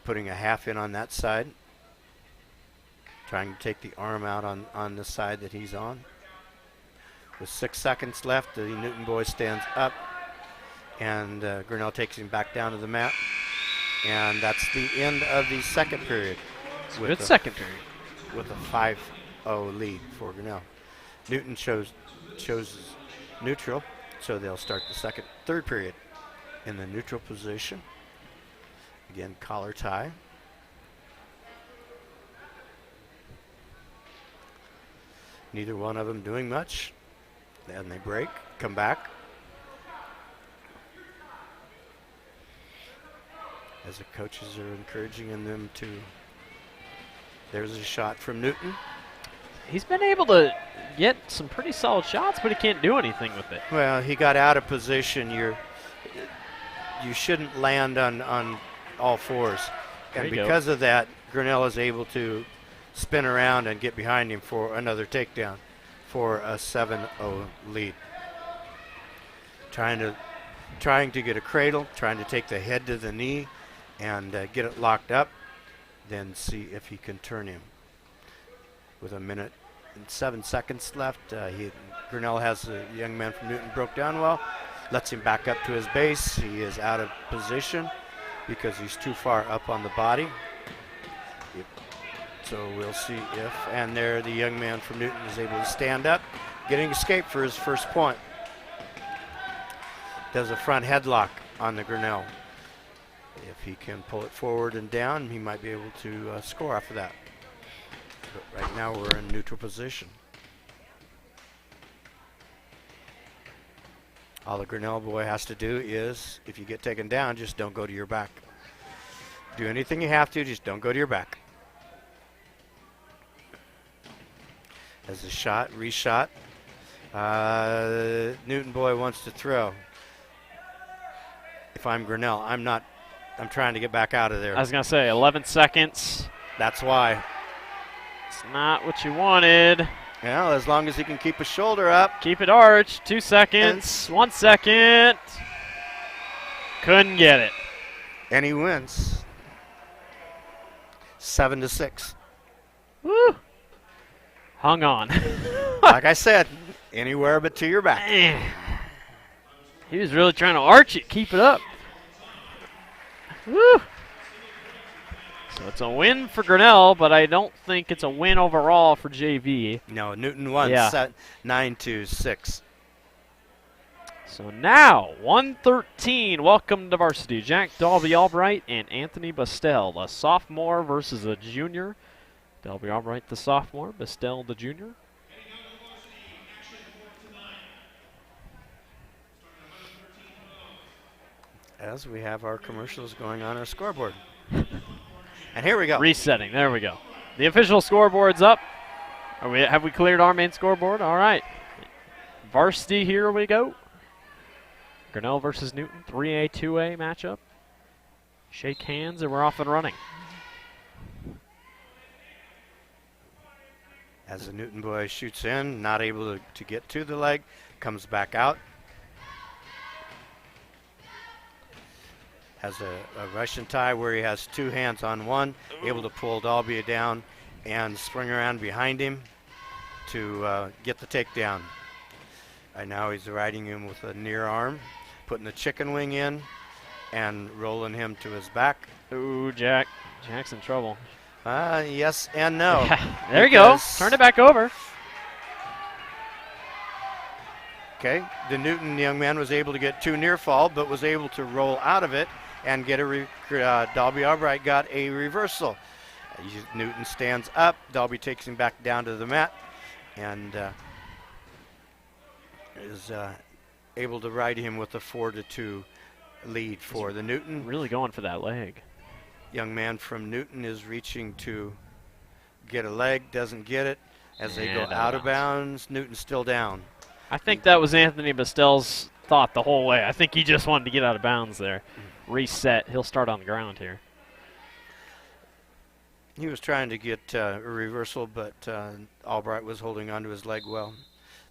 Putting a half in on that side. Trying to take the arm out on the side that he's on. With 6 seconds left, the Newton boy stands up, and Grinnell takes him back down to the mat. And that's the end of the second period. Good second period. With a 5-0 lead for Grinnell. Newton chose neutral, so they'll start the third period in the neutral position. Again, collar tie. Neither one of them doing much. Then they break, come back. As the coaches are encouraging them to. There's a shot from Newton. He's been able to get some pretty solid shots, but he can't do anything with it. Well, he got out of position. You shouldn't land on all fours. And because of that, Grinnell is able to spin around and get behind him for another takedown for a 7-0 lead. Trying to get a cradle, trying to take the head to the knee and get it locked up, then see if he can turn him. With 1 minute and 7 seconds left, Grinnell has the young man from Newton broke down well, lets him back up to his base. He is out of position because he's too far up on the body. So we'll see if, and there the young man from Newton is able to stand up, getting escape for his first point. Does a front headlock on the Grinnell. If he can pull it forward and down, he might be able to score off of that. But right now we're in neutral position. All the Grinnell boy has to do is, if you get taken down, just don't go to your back. Do anything you have to, just don't go to your back. As a shot, reshot. Newton boy wants to throw. If I'm Grinnell, I'm trying to get back out of there. I was going to say 11 seconds. That's why. It's not what you wanted. Well, as long as he can keep his shoulder up. Keep it arched. 2 seconds. 1 second. Couldn't get it. And he wins. 7-6. Woo. Hung on. Like I said, anywhere but to your back. Man. He was really trying to arch it, keep it up. Woo. So it's a win for Grinnell, but I don't think it's a win overall for JV. No, Newton won 9-6. So now, 113. Welcome to Varsity. Jack Dalby Albright and Anthony Bastel, a sophomore versus a junior. Dalby Albright, the sophomore, Bastel, the junior. As we have our commercials going on our scoreboard. And here we go. Resetting. There we go. The official scoreboard's up. Have we cleared our main scoreboard? All right. Varsity, here we go. Grinnell versus Newton, 3A, 2A matchup. Shake hands and we're off and running. As the Newton boy shoots in, not able to get to the leg, comes back out. Has a Russian tie where he has two hands on one, able to pull Dalby down and swing around behind him to get the takedown. Right now he's riding him with a near arm. putting the chicken wing in and rolling him to his back. Ooh, Jack's in trouble. Yes and no. There you go. Turn it back over. Okay, the Newton young man was able to get 2 near fall, but was able to roll out of it and get Dalby Albright got a reversal. Newton stands up. Dalby takes him back down to the mat and is able to ride him with a 4-2 lead for the Newton. Really going for that leg. Young man from Newton is reaching to get a leg, doesn't get it. As they go out of bounds, Newton's still down. I think that was Anthony Bastel's thought the whole way. I think he just wanted to get out of bounds there. Reset. He'll start on the ground here. He was trying to get a reversal, but Albright was holding onto his leg well.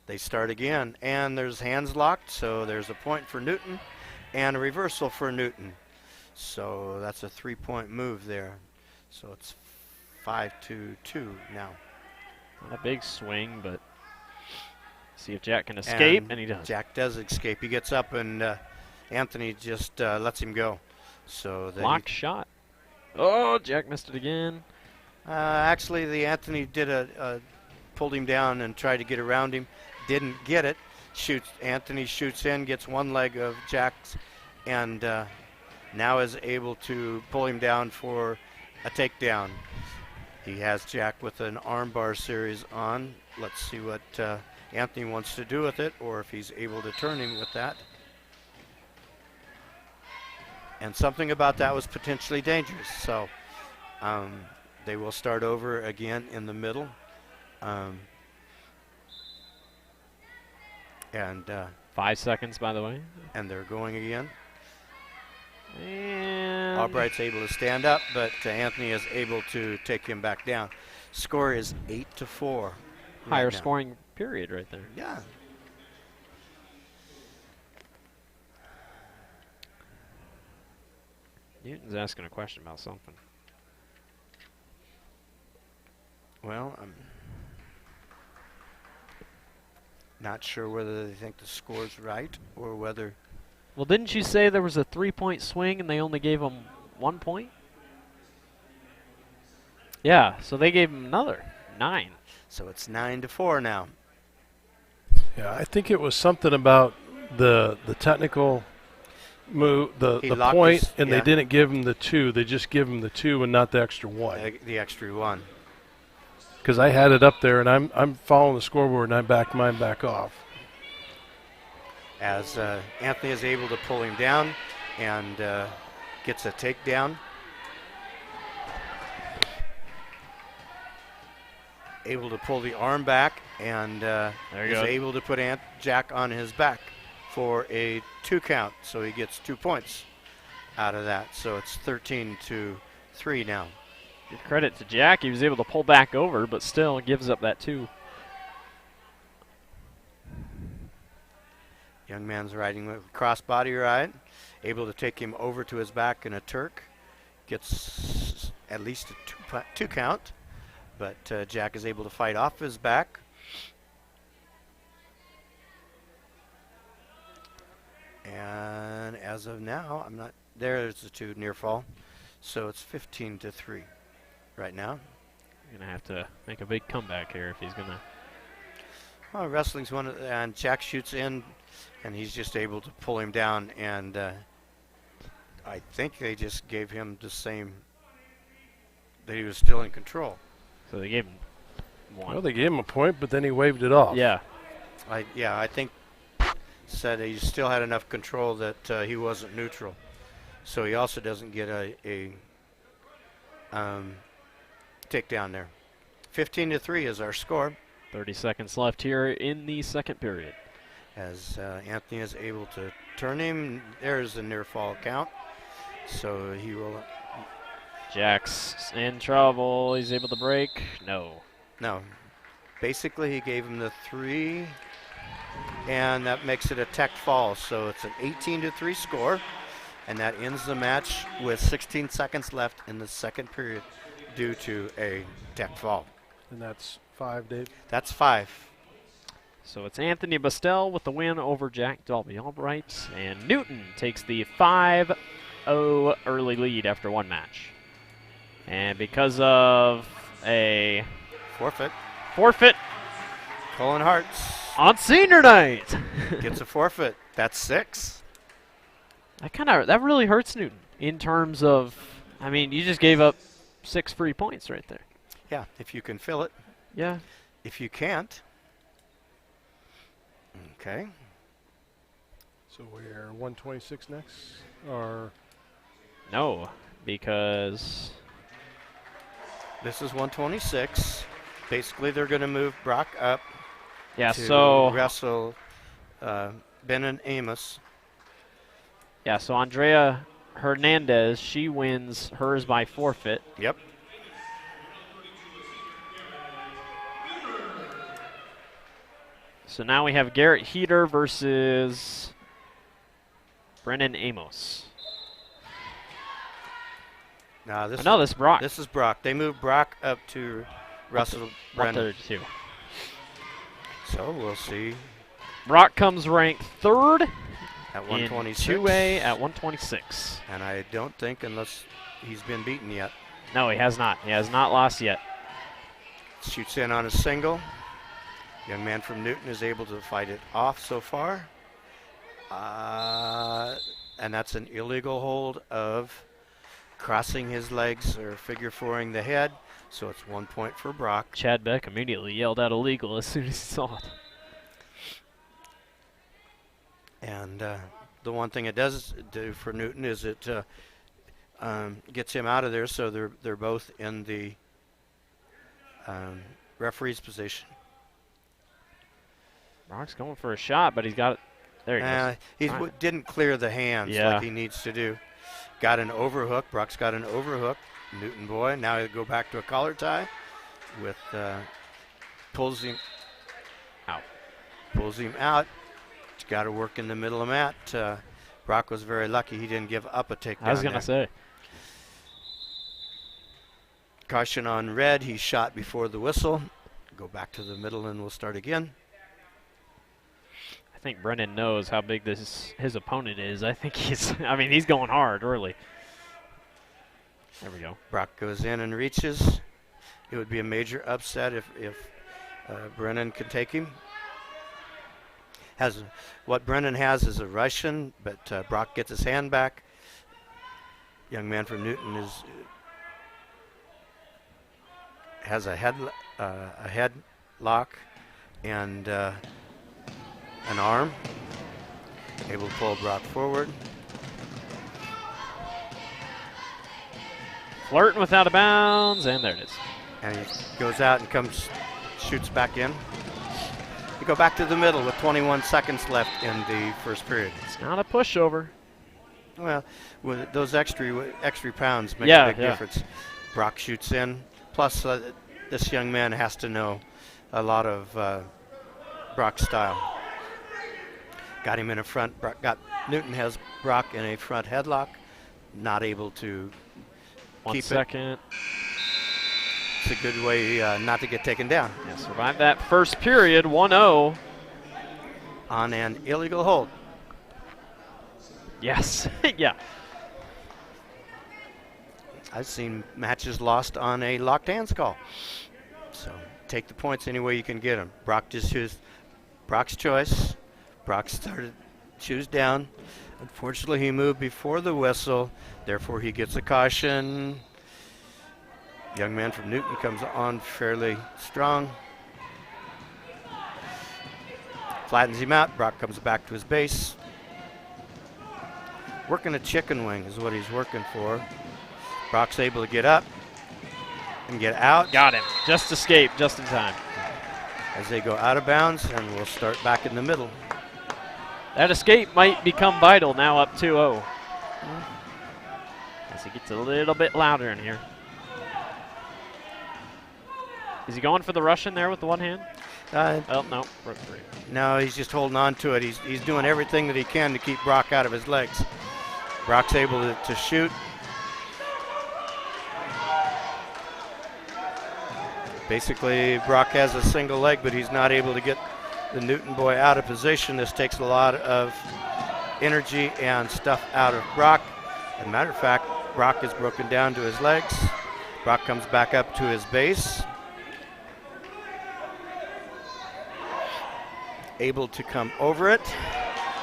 They start again, and there's hands locked, so there's a point for Newton and a reversal for Newton. So that's a 3-point move there. So it's 5-2 now. Not a big swing, but see if Jack can escape, and he does. Jack does escape. He gets up, and Anthony just lets him go. So blocked shot. Oh, Jack missed it again. Actually, the Anthony did pulled him down and tried to get around him. Didn't get it. Anthony shoots in, gets one leg of Jack's, and now is able to pull him down for a takedown. He has Jack with an armbar series on. Let's see what Anthony wants to do with it, or if he's able to turn him with that. And something about that was potentially dangerous. So they will start over again in the middle. And 5 seconds, by the way. And they're going again. And Albright's able to stand up, but Anthony is able to take him back down. Score is 8-4. Higher scoring period right there. Yeah. Newton's asking a question about something. Well, I'm not sure whether they think the score's right or whether... Well, didn't you say there was a 3-point swing and they only gave him 1 point? Yeah, so they gave him another 9. So it's 9-4 now. Yeah, I think it was something about the technical move, the point, and they didn't give him the 2. They just give him the 2 and not the extra 1. The extra 1. Because I had it up there, and I'm following the scoreboard, and I backed mine back off. As Anthony is able to pull him down and gets a takedown. Able to pull the arm back and is able to put Jack on his back for a 2 count. So he gets 2 points out of that. So it's 13-3 now. Give credit to Jack. He was able to pull back over, but still gives up that 2. Young man's riding with crossbody ride, able to take him over to his back in a Turk. Gets at least a 2 count, but Jack is able to fight off his back. And as of now, there's the 2 near fall. So it's 15-3 right now. You're going to have to make a big comeback here if he's going to. Well, wrestling's one, and Jack shoots in, and he's just able to pull him down, and I think they just gave him the same, that he was still in control. So they gave him 1. Well, they gave him a point, but then he waved it off. Yeah. I think said he still had enough control that he wasn't neutral. So he also doesn't get a takedown there. 15-3 is our score. 30 seconds left here in the second period. As Anthony is able to turn him, there's a near fall count. So he will. Jack's in trouble. He's able to break. No. Basically, he gave him the 3, and that makes it a tech fall. So it's an 18-3 score, and that ends the match with 16 seconds left in the second period due to a tech fall. And that's 5, Dave? That's 5. So it's Anthony Bastel with the win over Jack Dalby Albright, and Newton takes the 5-0 early lead after one match. And because of a forfeit, Colin Hartz on senior night gets a forfeit. That's 6. That really hurts Newton in terms of, I mean, you just gave up 6 free points right there. Yeah, if you can fill it. Yeah. If you can't. Okay. So we're 126 next, or no, because this is 126. Basically, they're going to move Brock up. Yeah. To So wrestle Ben and Amos. Yeah. So Andrea Hernandez, she wins hers by forfeit. Yep. So now we have Garrett Heater versus Brennan Amos. Now this. No, this is Brock. This is Brock. They moved Brock up to wrestle Brennan. 132. So we'll see. Brock comes ranked 3rd at 126. In 2A at 126. And I don't think, unless he's been beaten yet. No, he has not. He has not lost yet. Shoots in on a single. Young man from Newton is able to fight it off so far. And that's an illegal hold of crossing his legs or figure fouring the head. So it's 1 point for Brock. Chad Beck immediately yelled out illegal as soon as he saw it. And the one thing it does do for Newton is it gets him out of there, so they're both in the referee's position. Brock's going for a shot, but he's got it. There he goes. He didn't clear the hands like he needs to do. Got an overhook. Brock's got an overhook. Newton boy. Now he'll go back to a collar tie with pulls him out. Pulls him out. He's got to work in the middle of the mat. Brock was very lucky he didn't give up a takedown. I was going to say. Caution on red. He shot before the whistle. Go back to the middle and we'll start again. I think Brennan knows how big his opponent is. I think he's going hard early. There we go. Brock goes in and reaches. It would be a major upset if Brennan could take him. What Brennan has is a Russian, but Brock gets his hand back. Young man from Newton has a head lock and an arm, able to pull Brock forward. Flirting with out of bounds, and there it is. And he goes out and shoots back in. We go back to the middle with 21 seconds left in the first period. It's not a pushover. Well, with those extra pounds make a big difference. Brock shoots in. Plus, this young man has to know a lot of Brock's style. Got him in a front. Newton has Brock in a front headlock. Not able to keep 1 second. it. It's a good way not to get taken down. Yeah, survive that first period, 1-0. On an illegal hold. Yes, yeah. I've seen matches lost on a locked hands call. So take the points any way you can get them. Brock just chose Brock's choice. Brock started shoes down. Unfortunately, he moved before the whistle. Therefore, he gets a caution. Young man from Newton comes on fairly strong. Flattens him out. Brock comes back to his base. Working a chicken wing is what he's working for. Brock's able to get up and get out. Got him. Just escaped just in time. As they go out of bounds, and we'll start back in the middle. That escape might become vital now, up 2-0. As he gets a little bit louder in here. Is he going for the Russian there with the one hand? Oh, no. No, he's just holding on to it. He's doing everything that he can to keep Brock out of his legs. Brock's able to shoot. Basically, Brock has a single leg, but he's not able to get the Newton boy out of position. This takes a lot of energy and stuff out of Brock. As a matter of fact, Brock is broken down to his legs. Brock comes back up to his base. Able to come over it.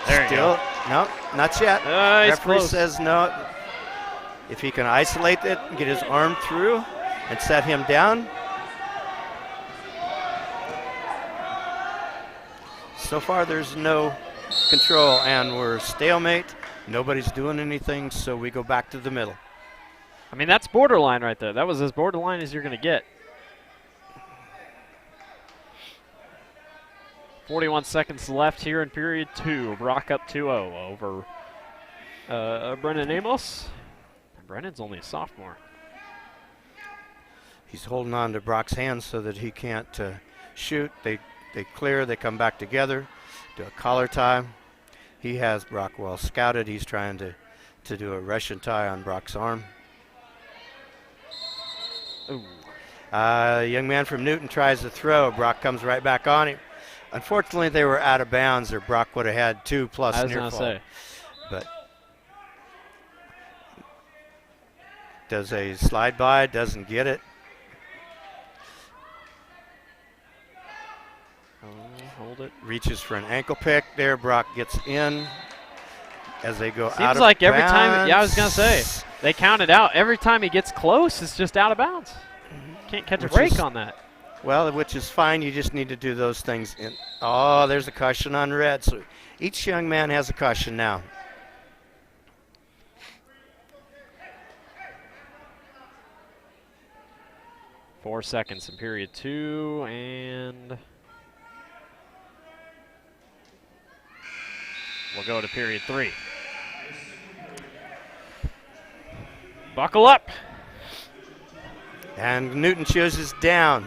There you Still, go. no, not yet. He's Referee close. says no. If he can isolate it, get his arm through, and set him down. So far, there's no control, and we're stalemate. Nobody's doing anything, so we go back to the middle. I mean, that's borderline right there. That was as borderline as you're going to get. 41 seconds left here in period 2. Brock up 2-0 over Brennan Amos. Brennan's only a sophomore. He's holding on to Brock's hands so that he can't shoot. They clear, they come back together, do a collar tie. He has Brock well scouted. He's trying to do a Russian tie on Brock's arm. Ooh. Young man from Newton tries to throw. Brock comes right back on him. Unfortunately, they were out of bounds, or Brock would have had 2 plus I was near going to fall. say. But does a slide by, doesn't get it. Hold it. Reaches for an ankle pick there. Brock gets in as they go out Seems of like every bounds. time, yeah, I was going to say, they count it out. Every time he gets close, it's just out of bounds. Can't catch a Which break is- on that. Well, which is fine. You just need to do those things. Oh, there's a caution on red. So each young man has a caution now. Four seconds in period 2, and we'll go to period 3. Buckle up. And Newton chooses down.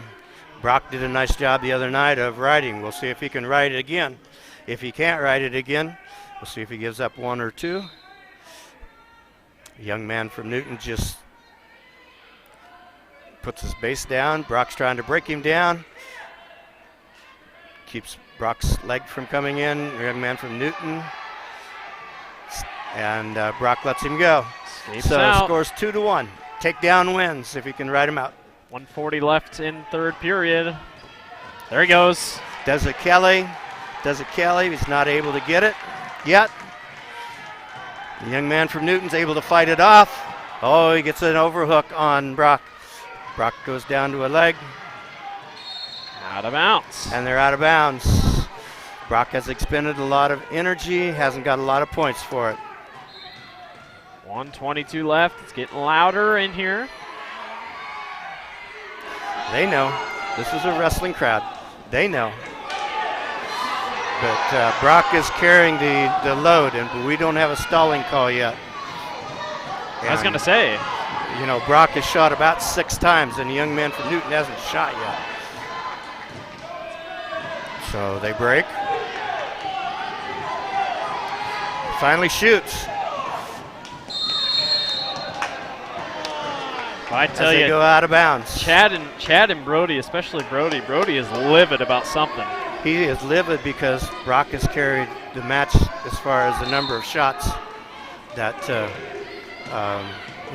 Brock did a nice job the other night of riding. We'll see if he can ride it again. If he can't ride it again, we'll see if he gives up 1 or 2. A young man from Newton just puts his base down. Brock's trying to break him down. Keeps Brock's leg from coming in. A young man from Newton. And Brock lets him go. Escapes So out. scores 2-1. Takedown wins if he can ride him out. 1:40 left in third period. There he goes. Does it Kelly. He's not able to get it yet. The young man from Newton's able to fight it off. Oh, he gets an overhook on Brock. Brock goes down to a leg, Out of bounds. and they're out of bounds. Brock has expended a lot of energy, hasn't got a lot of points for it. 1:22 left. It's getting louder in here. They know. This is a wrestling crowd. They know. But Brock is carrying the load, and we don't have a stalling call yet. I was And, going to say, you know, Brock has shot about 6 times, and the young man from Newton hasn't shot yet. So they break. Finally shoots. I As tell they you, go out of bounds. Chad and Brody, especially Brody is livid about something. He is livid because Brock has carried the match as far as the number of shots that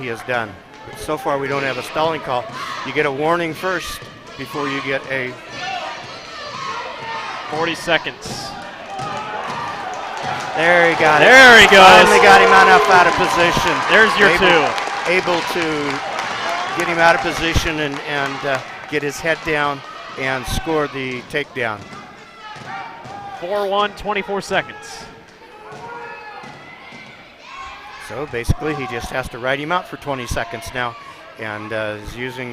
he has done. But so far, we don't have a stalling call. You get a warning first before you get a 40 seconds. There he got it. There he goes. Finally got him enough out of position. There's your Able to get him out of position and get his head down and score the takedown. 4-1, 24 seconds. So basically, he just has to ride him out for 20 seconds now, and is using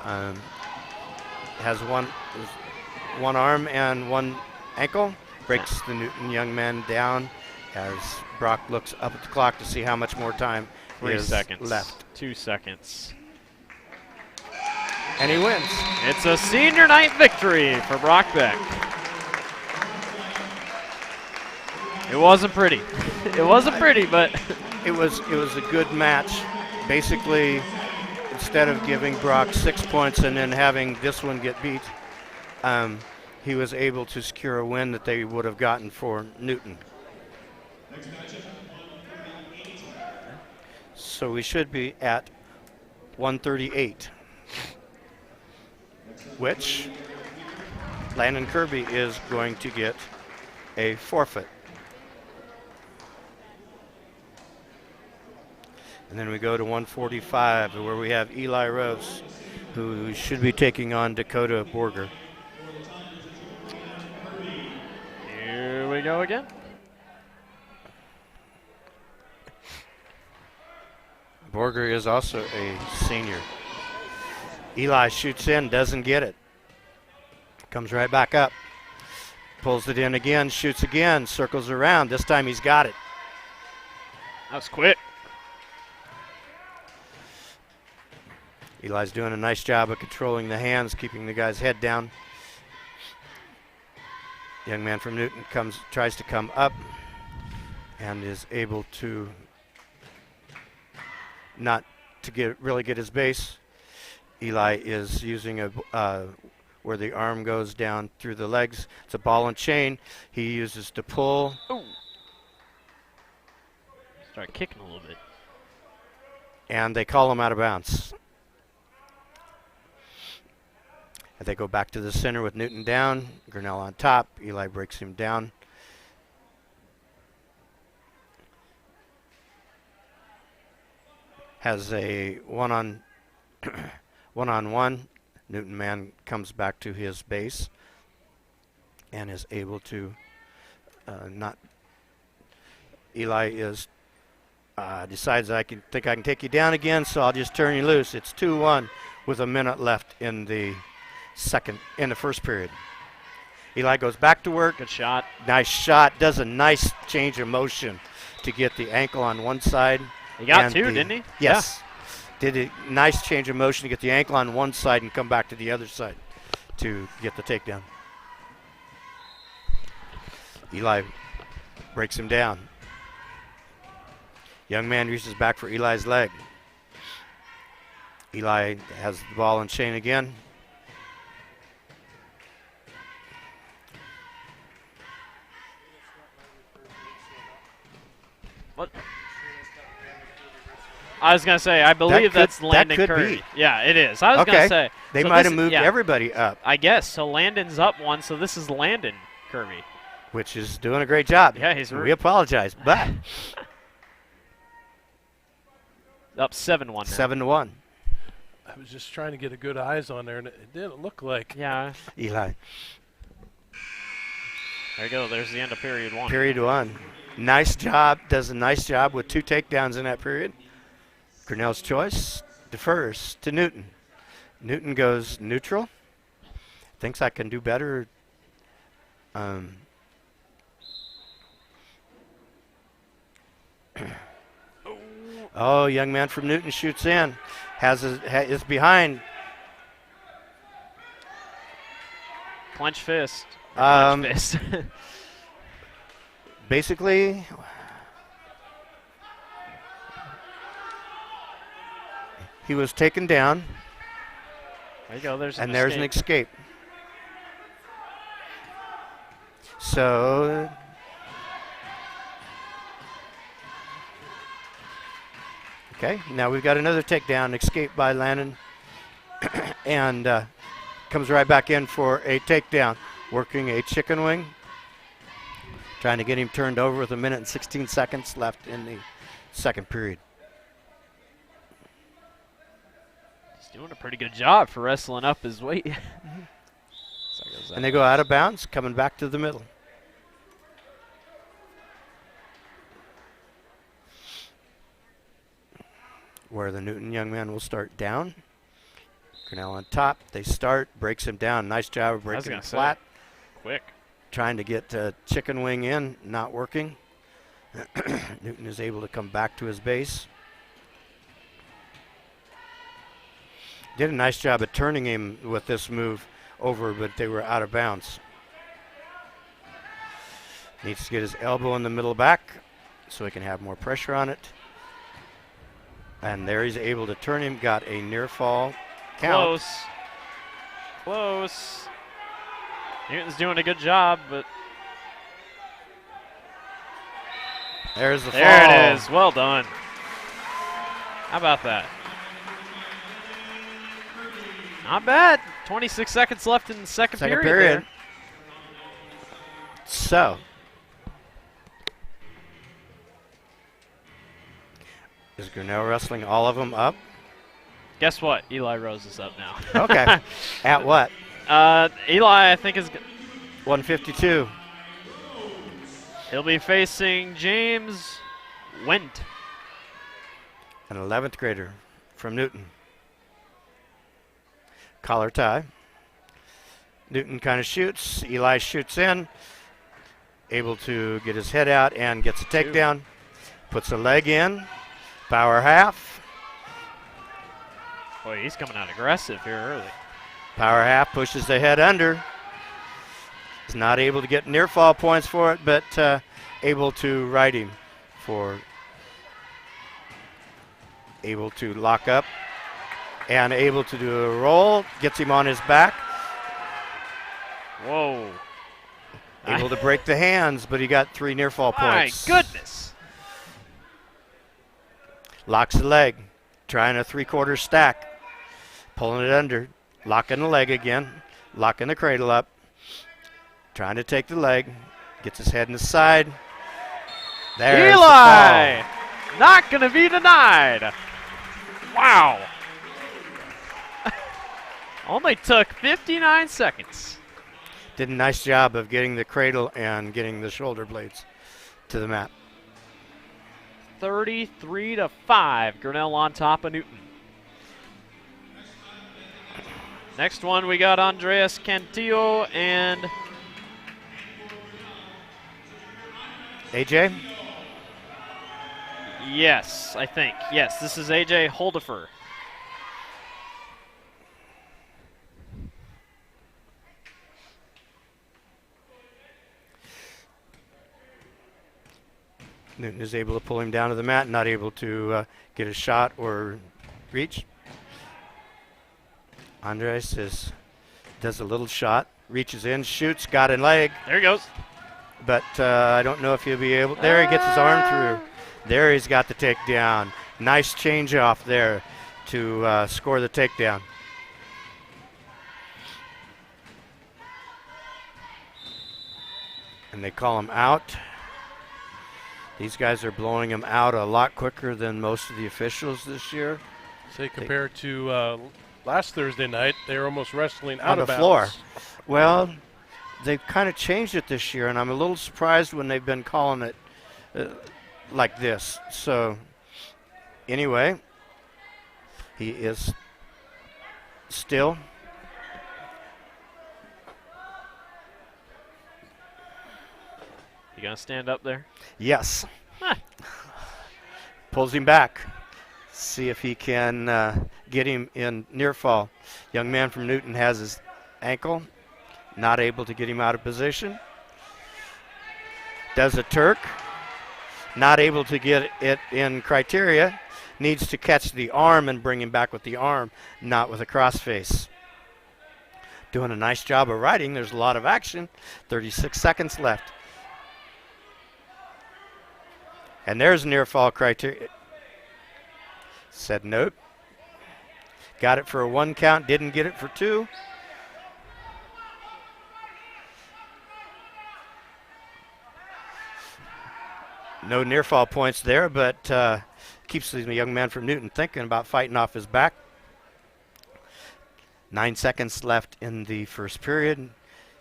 has one arm and one ankle. Breaks the Newton young man down as Brock looks up at the clock to see how much more time 3 is seconds. left. 2 seconds. And he wins. It's a senior night victory for Brock Beck. It wasn't pretty. It wasn't pretty, but It was a good match. Basically, instead of giving Brock 6 points and then having this one get beat, he was able to secure a win that they would have gotten for Newton. So we should be at 138, which Landon Kirby is going to get a forfeit. And then we go to 145, where we have Eli Rose, who should be taking on Dakota Borger. Here we go again. Borger is also a senior. Eli shoots in, doesn't get it. Comes right back up. Pulls it in again, shoots again, circles around. This time he's got it. That was quick. Eli's doing a nice job of controlling the hands, keeping the guy's head down. Young man from Newton tries to come up and is able to not to really get his base. Eli is using where the arm goes down through the legs. It's a ball and chain. He uses to pull. Ooh. Start kicking a little bit. And they call him out of bounds. And they go back to the center with Newton down, Grinnell on top. Eli breaks him down. Has a one-on-one. Newton man comes back to his base and is able to not. Eli decides I can take you down again, so I'll just turn you loose. It's 2-1 with a minute left in the first period. Eli goes back to work. Good shot. Nice shot. Does a nice change of motion to get the ankle on one side. He got two, didn't he? Yes. Yeah. Did a nice change of motion to get the ankle on one side and come back to the other side to get the takedown. Eli breaks him down. Young man reaches back for Eli's leg. Eli has the ball and chain again. What? I was going to say, I believe that's Landon Curry. Yeah, it is. I was going to say. They might have moved everybody up. I guess. So Landon's up one, so this is Landon Kirby. Which is doing a great job. Yeah, we apologize, but. Up 7-1 now. 7-1. I was just trying to get a good eyes on there, and it didn't look like. Yeah. Eli. There you go. There's the end of period one. Period one. Nice job. Does a nice job with 2 takedowns in that period. Grinnell's choice defers to Newton. Newton goes neutral. Thinks I can do better. Oh, young man from Newton shoots in. Is behind. Clench fist. Clench fist. Basically, he was taken down. There you go. There's an escape. So okay, now we've got another takedown, escape by Landon, and comes right back in for a takedown, working a chicken wing, trying to get him turned over with 1 minute and 16 seconds left in the second period. He's doing a pretty good job for wrestling up his weight. And they go out of bounds, coming back to the middle. Where the Newton young man will start down. Grinnell on top. They start, breaks him down. Nice job of breaking him flat. Quick. Trying to get chicken wing in, not working. Newton is able to come back to his base. Did a nice job of turning him with this move over, but they were out of bounds. Needs to get his elbow in the middle back so he can have more pressure on it. And there he's able to turn him, got a near fall count. Close. Newton's doing a good job, but There's the fall. there it is. Well done. How about that? Not bad. 26 seconds left in the second period. Period. There. So, is Grinnell wrestling all of them up? Guess what? Eli Rose is up now. Okay. At what? Eli, I think, is. 152. He'll be facing James Wendt. An 11th grader from Newton. Collar tie. Newton kind of shoots. Eli shoots in. Able to get his head out and gets a takedown. Puts a leg in. Power half. Boy, he's coming out aggressive here early. Power half pushes the head under. He's not able to get near fall points for it, but able to right him for able to lock up and able to do a roll. Gets him on his back. Whoa. Able to break the hands, but he got 3 near fall points. My goodness. Locks the leg. Trying a 3/4 stack. Pulling it under. Locking the leg again. Locking the cradle up. Trying to take the leg. Gets his head in the side. There's Eli! the fall. Not going to be denied. Wow. Only took 59 seconds. Did a nice job of getting the cradle and getting the shoulder blades to the mat. 33-5. Grinnell on top of Newton. Next one, we got Andreas Cantillo and AJ? yes, I think. Yes, this is AJ Holdifer. Newton is able to pull him down to the mat, not able to get a shot or reach. Andres does a little shot, reaches in, shoots, got a leg. There he goes. But I don't know if he'll be able. There he gets his arm through. There he's got the takedown. Nice change off there to score the takedown. And they call him out. These guys are blowing him out a lot quicker than most of the officials this year. Say compared to last Thursday night, they were almost wrestling out on of the bounds. floor. Well, they've kind of changed it this year, and I'm a little surprised when they've been calling it like this. So, anyway, he is still. You gonna stand up there? Yes. Pulls him back. See if he can get him in near fall. Young man from Newton has his ankle. Not able to get him out of position. Does a Turk. Not able to get it in criteria. Needs to catch the arm and bring him back with the arm, not with a crossface. Doing a nice job of riding. There's a lot of action. 36 seconds left. And there's near fall criteria. Said nope. Got it for a 1 count, didn't get it for 2. No near fall points there, but keeps the young man from Newton thinking about fighting off his back. 9 seconds left in the first period.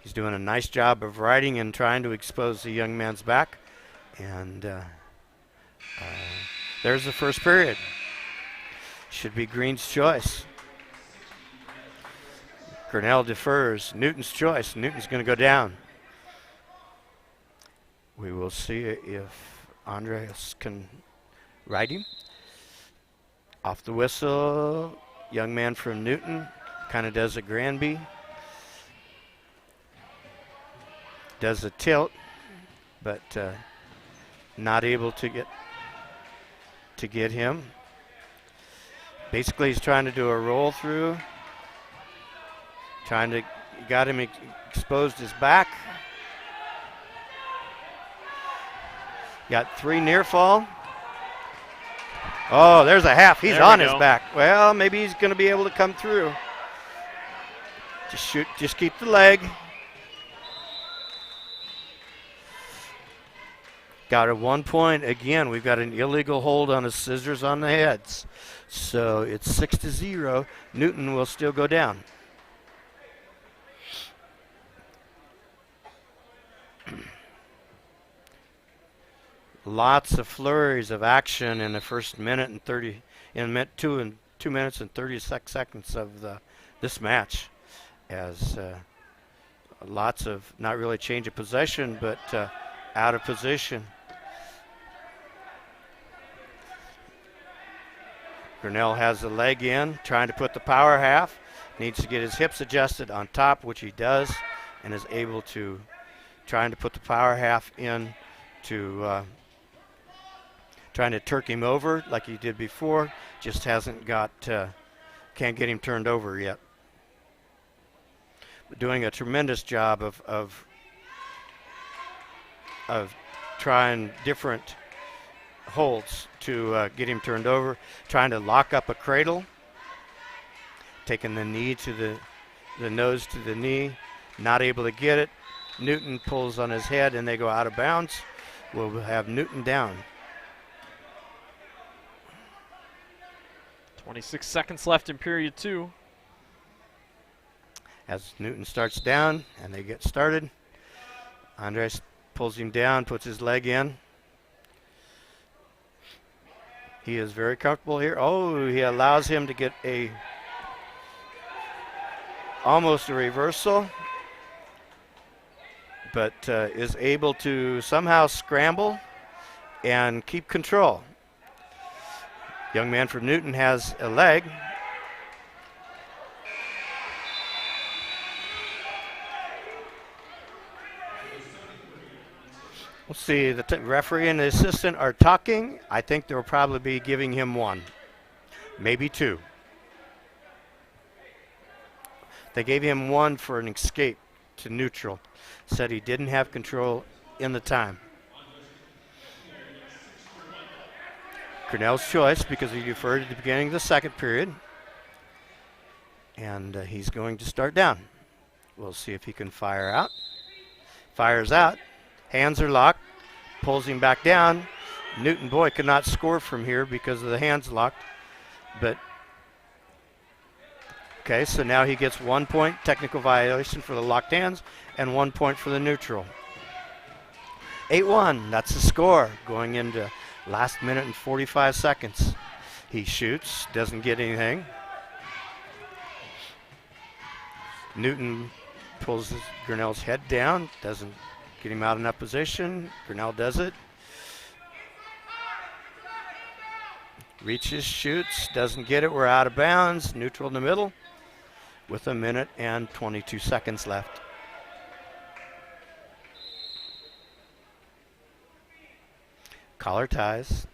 He's doing a nice job of riding and trying to expose the young man's back. And there's the first period. Should be Green's choice. Grinnell defers. Newton's choice. Newton's going to go down. We will see if Andreas can ride him. Off the whistle. Young man from Newton kind of does a Granby. Does a tilt, but not able to get him. Basically, he's trying to do a roll through. Got him exposed his back. Got 3 near fall. Oh, there's a half. He's on his back. Well, maybe he's going to be able to come through. Just shoot, just keep the leg. Got a 1 point. Again, we've got an illegal hold on his scissors on the heads. So it's 6-0. Newton will still go down. Lots of flurries of action in the first minute and 30, in 2 minutes and 36 seconds of this match, as lots of not really change of possession, but out of position. Grinnell has the leg in, trying to put the power half. Needs to get his hips adjusted on top, which he does, and is able to, trying to put the power half in to trying to Turk him over like he did before. Just hasn't got, can't get him turned over yet. But doing a tremendous job of trying different holds to get him turned over. Trying to lock up a cradle. Taking the knee to the nose to the knee. Not able to get it. Newton pulls on his head and they go out of bounds. We'll have Newton down. 26 seconds left in period 2. As Newton starts down and they get started, Andres pulls him down, puts his leg in. He is very comfortable here. Oh, he allows him to get almost a reversal, but is able to somehow scramble and keep control. Young man from Newton has a leg. We'll see, the referee and the assistant are talking. I think they'll probably be giving him 1, maybe 2. They gave him 1 for an escape to neutral. Said he didn't have control in the time. Grinnell's choice, because he deferred at the beginning of the second period. And he's going to start down. We'll see if he can fire out. Fires out. Hands are locked. Pulls him back down. Newton Boy could not score from here because of the hands locked. But, okay, so now he gets 1 point, technical violation for the locked hands, and 1 point for the neutral. 8-1, that's the score going into last minute and 45 seconds. He shoots, doesn't get anything. Newton pulls Grinnell's head down, doesn't get him out enough position. Grinnell does it. Reaches, shoots, doesn't get it. We're out of bounds. Neutral in the middle with 1 minute and 22 seconds left. Collar ties.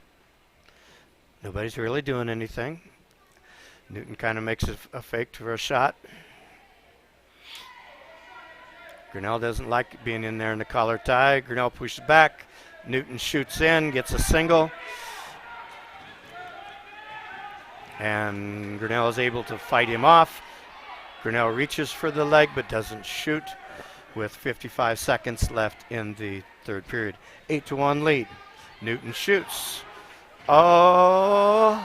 Nobody's really doing anything. Newton kind of makes a fake for a shot. Grinnell doesn't like being in there in the collar tie. Grinnell pushes back. Newton shoots in, gets a single. And Grinnell is able to fight him off. Grinnell reaches for the leg but doesn't shoot with 55 seconds left in the third period. 8-1 lead. Newton shoots. Oh.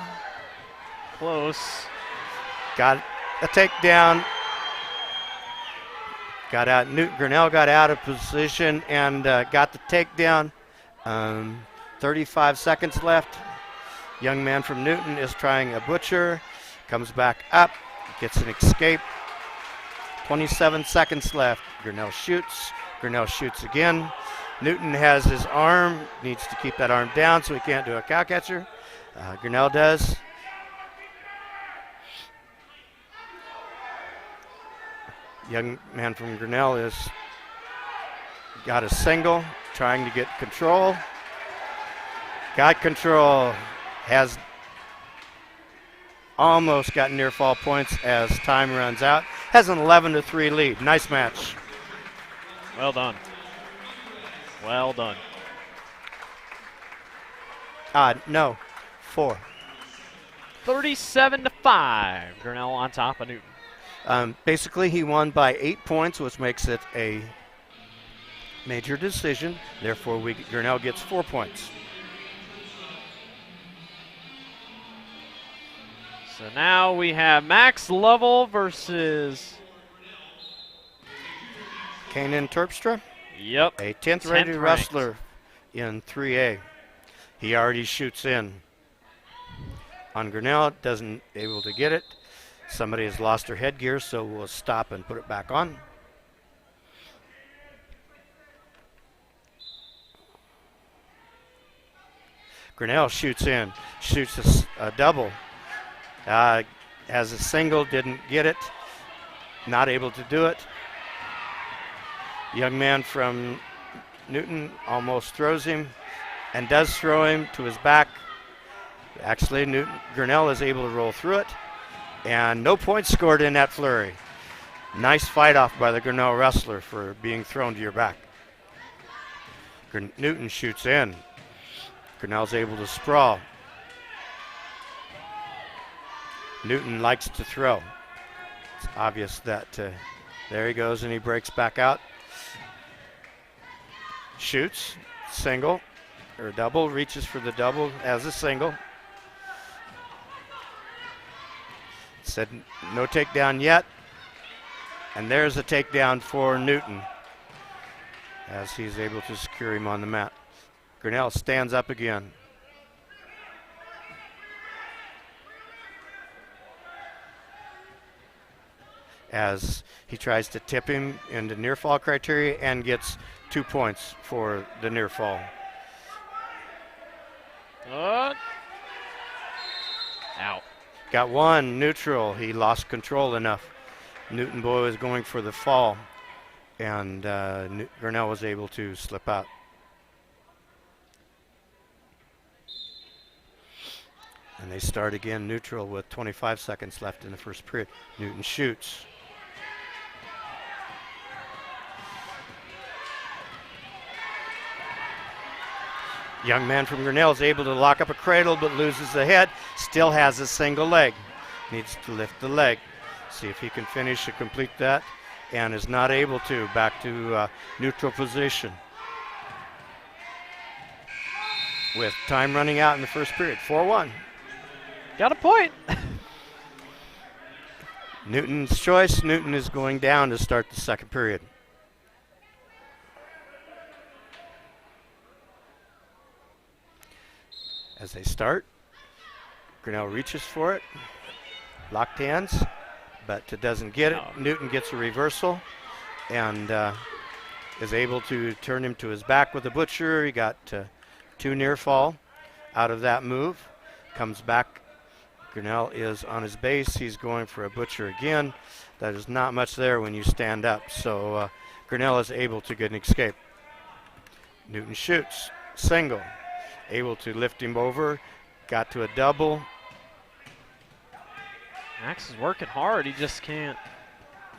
Close. Got a takedown. Got out. Grinnell got out of position and got the takedown. 35 seconds left. Young man from Newton is trying a butcher. Comes back up. Gets an escape. 27 seconds left. Grinnell shoots. Grinnell shoots again. Newton has his arm. Needs to keep that arm down so he can't do a cow catcher. Grinnell does. Young man from Grinnell is got a single, trying to get control. Got control. Has almost got near fall points as time runs out. Has an 11-3 lead. Nice match. Well done. Well done. No, 4. 37-5. Grinnell on top of Newton. Basically, he won by 8 points, which makes it a major decision. Therefore, Grinnell gets 4 points. So now we have Max Lovell versus Kanan Terpstra, Yep. a 10th 10th rated ranked. wrestler in 3A. He already shoots in. On Grinnell, doesn't able to get it. Somebody has lost their headgear, so we'll stop and put it back on. Grinnell shoots in, shoots a double. Has a single, didn't get it. Not able to do it. Young man from Newton almost throws him and does throw him to his back. Actually, Grinnell is able to roll through it. And no points scored in that flurry. Nice fight off by the Grinnell wrestler for being thrown to your back. Newton shoots in. Grinnell's able to sprawl. Newton likes to throw. It's obvious that there he goes and he breaks back out. Shoots, single, or double, reaches for the double as a single. Said no takedown yet. And there's a takedown for Newton as he's able to secure him on the mat. Grinnell stands up again. As he tries to tip him into near fall criteria and gets 2 points for the near fall. Out. Got 1 neutral. He lost control enough. Newton boy was going for the fall, and Grinnell was able to slip out. And they start again neutral with 25 seconds left in the first period. Newton shoots. Young man from Grinnell is able to lock up a cradle but loses the head. Still has a single leg. Needs to lift the leg. See if he can finish and complete that. And is not able to. Back to neutral position. With time running out in the first period. 4-1. Got a point. Newton's choice. Newton is going down to start the second period. As they start, Grinnell reaches for it. Locked hands, but doesn't get it. Newton gets a reversal and is able to turn him to his back with a butcher. He got 2 near fall out of that move. Comes back. Grinnell is on his base. He's going for a butcher again. That is not much there when you stand up. So Grinnell is able to get an escape. Newton shoots. Single. Able to lift him over. Got to a double. Max is working hard. He just can't.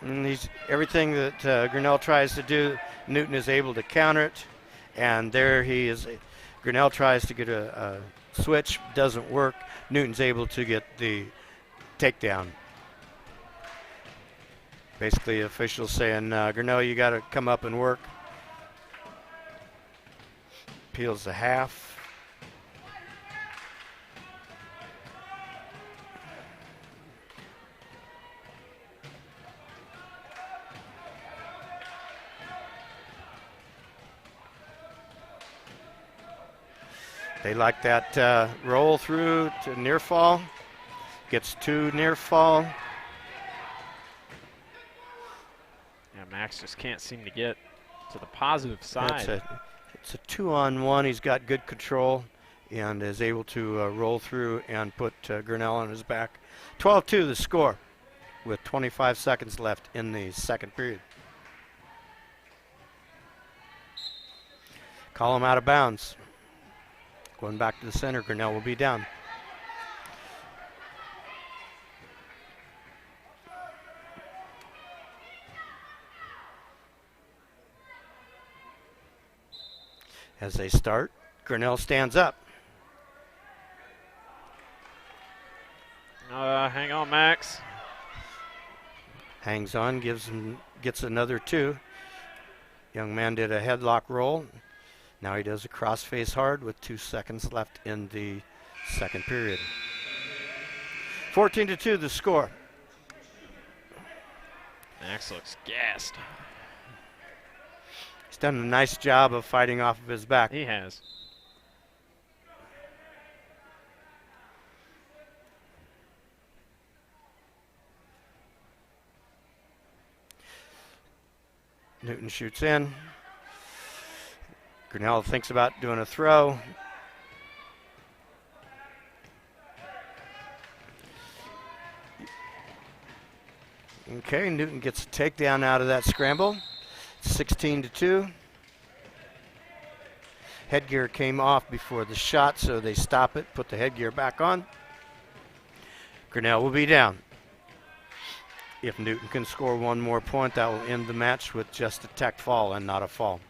And everything that Grinnell tries to do, Newton is able to counter it. And there he is. Grinnell tries to get a switch. Doesn't work. Newton's able to get the takedown. Basically, officials saying, Grinnell, you got to come up and work. Peels the half. They like that roll through to near fall. Gets 2 near fall. Yeah, Max just can't seem to get to the positive side. It's a 2-on-1. He's got good control and is able to roll through and put Grinnell on his back. 12-2 the score with 25 seconds left in the second period. Call him out of bounds. Going back to the center, Grinnell will be down. As they start, Grinnell stands up. Hang on, Max. Hangs on, gets another 2. Young man did a headlock roll. Now he does a cross-face hard with 2 seconds left in the second period. 14-2 the score. Max looks gassed. He's done a nice job of fighting off of his back. He has. Newton shoots in. Grinnell thinks about doing a throw. Okay, Newton gets a takedown out of that scramble. 16-2. Headgear came off before the shot, so they stop it, put the headgear back on. Grinnell will be down. If Newton can score one more point, that will end the match with just a tech fall and not a fall.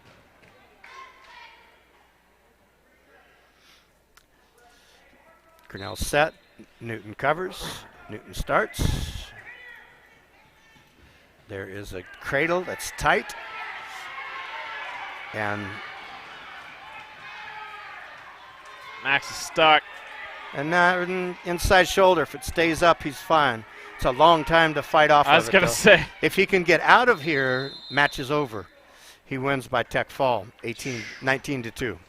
Grinnell set. Newton covers. Newton starts. There is a cradle that's tight. And Max is stuck. And now inside shoulder. If it stays up, he's fine. It's a long time to fight off of it. I was going to say. If he can get out of here, match is over. He wins by tech fall, 19-2. Man.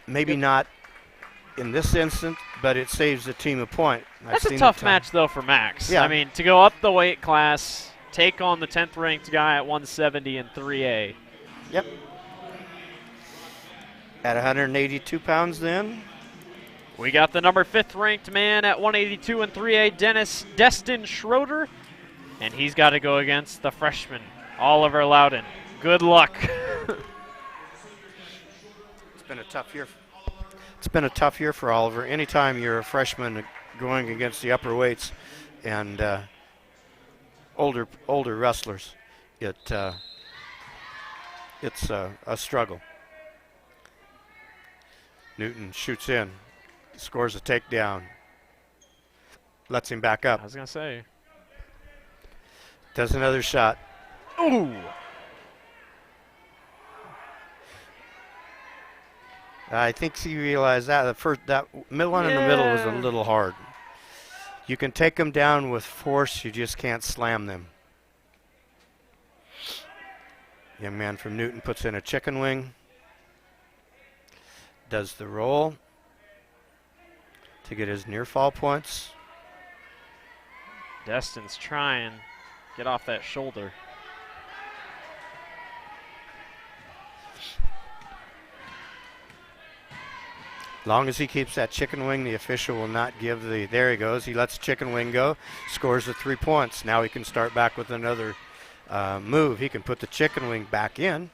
Maybe not in this instant, but it saves the team a point. That's a tough match, though, for Max. Yeah. I mean, to go up the weight class, take on the 10th ranked guy at 170 in 3A. Yep. At 182 pounds then. We got the number 5th ranked man at 182 in 3A, Destin Schroeder. And he's got to go against the freshman, Oliver Loudon. Good luck. It's been a tough year. It's been a tough year for Oliver. Anytime you're a freshman going against the upper weights and older wrestlers, it's a struggle. Newton shoots in, scores a takedown, lets him back up. I was going to say. Does another shot. Ooh. I think he realized that that one in the middle was a little hard. You can take them down with force, you just can't slam them. Young man from Newton puts in a chicken wing. Does the roll to get his near fall points. Destin's trying. Get off that shoulder. Long as he keeps that chicken wing, the official will not give the, there he goes. He lets chicken wing go, scores the 3 points. Now he can start back with another move. He can put the chicken wing back in.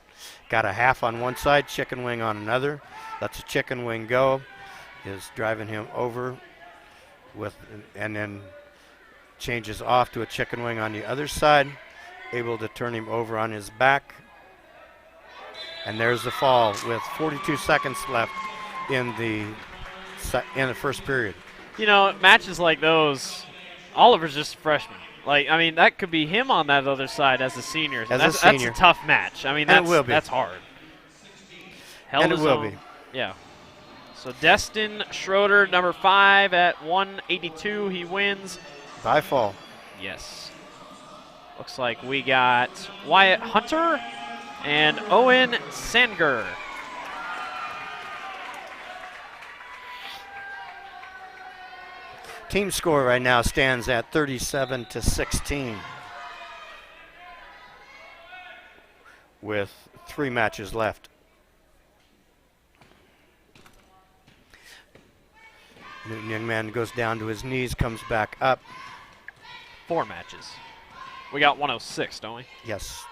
Got a half on one side, chicken wing on another. Lets the chicken wing go. Is driving him over with, and then changes off to a chicken wing on the other side. Able to turn him over on his back. And there's the fall with 42 seconds left in the first period. You know, matches like those, Oliver's just a freshman. Like, I mean, that could be him on that other side as a senior. That's a tough match. I mean, that's hard. And it will be. Yeah. So Destin Schroeder, number 5 at 182. He wins. By fall. Yes. Looks like we got Wyatt Hunter and Owen Sanger. Team score right now stands at 37-16 with 3 matches left. Newton young man goes down to his knees, comes back up. 4 matches. We got 106, don't we? Yes.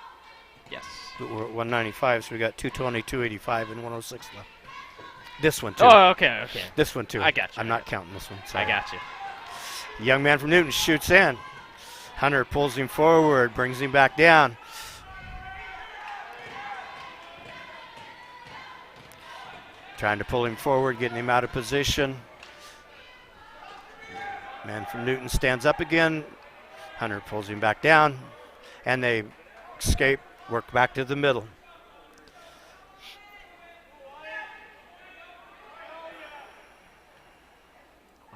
Yes. We're at 195, so we got 220, 285, and 106 left. This one, too. Oh, okay. This one, too. I got you. I'm not counting this one. Sorry. I got you. Young man from Newton shoots in. Hunter pulls him forward, brings him back down. Trying to pull him forward, getting him out of position. Man from Newton stands up again. Hunter pulls him back down, and they escape, work back to the middle.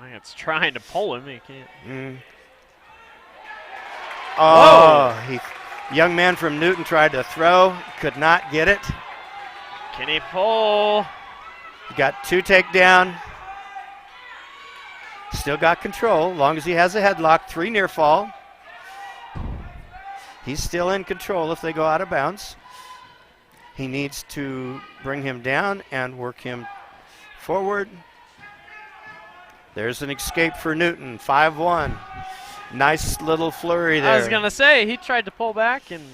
Wyatt's trying to pull him. He can't. Oh, young man from Newton tried to throw, could not get it. Can he pull? He got 2 takedown. Still got control, long as he has a headlock. 3 near fall. He's still in control if they go out of bounds. He needs to bring him down and work him forward. There's an escape for Newton, 5-1. Nice little flurry there. I was going to say, he tried to pull back and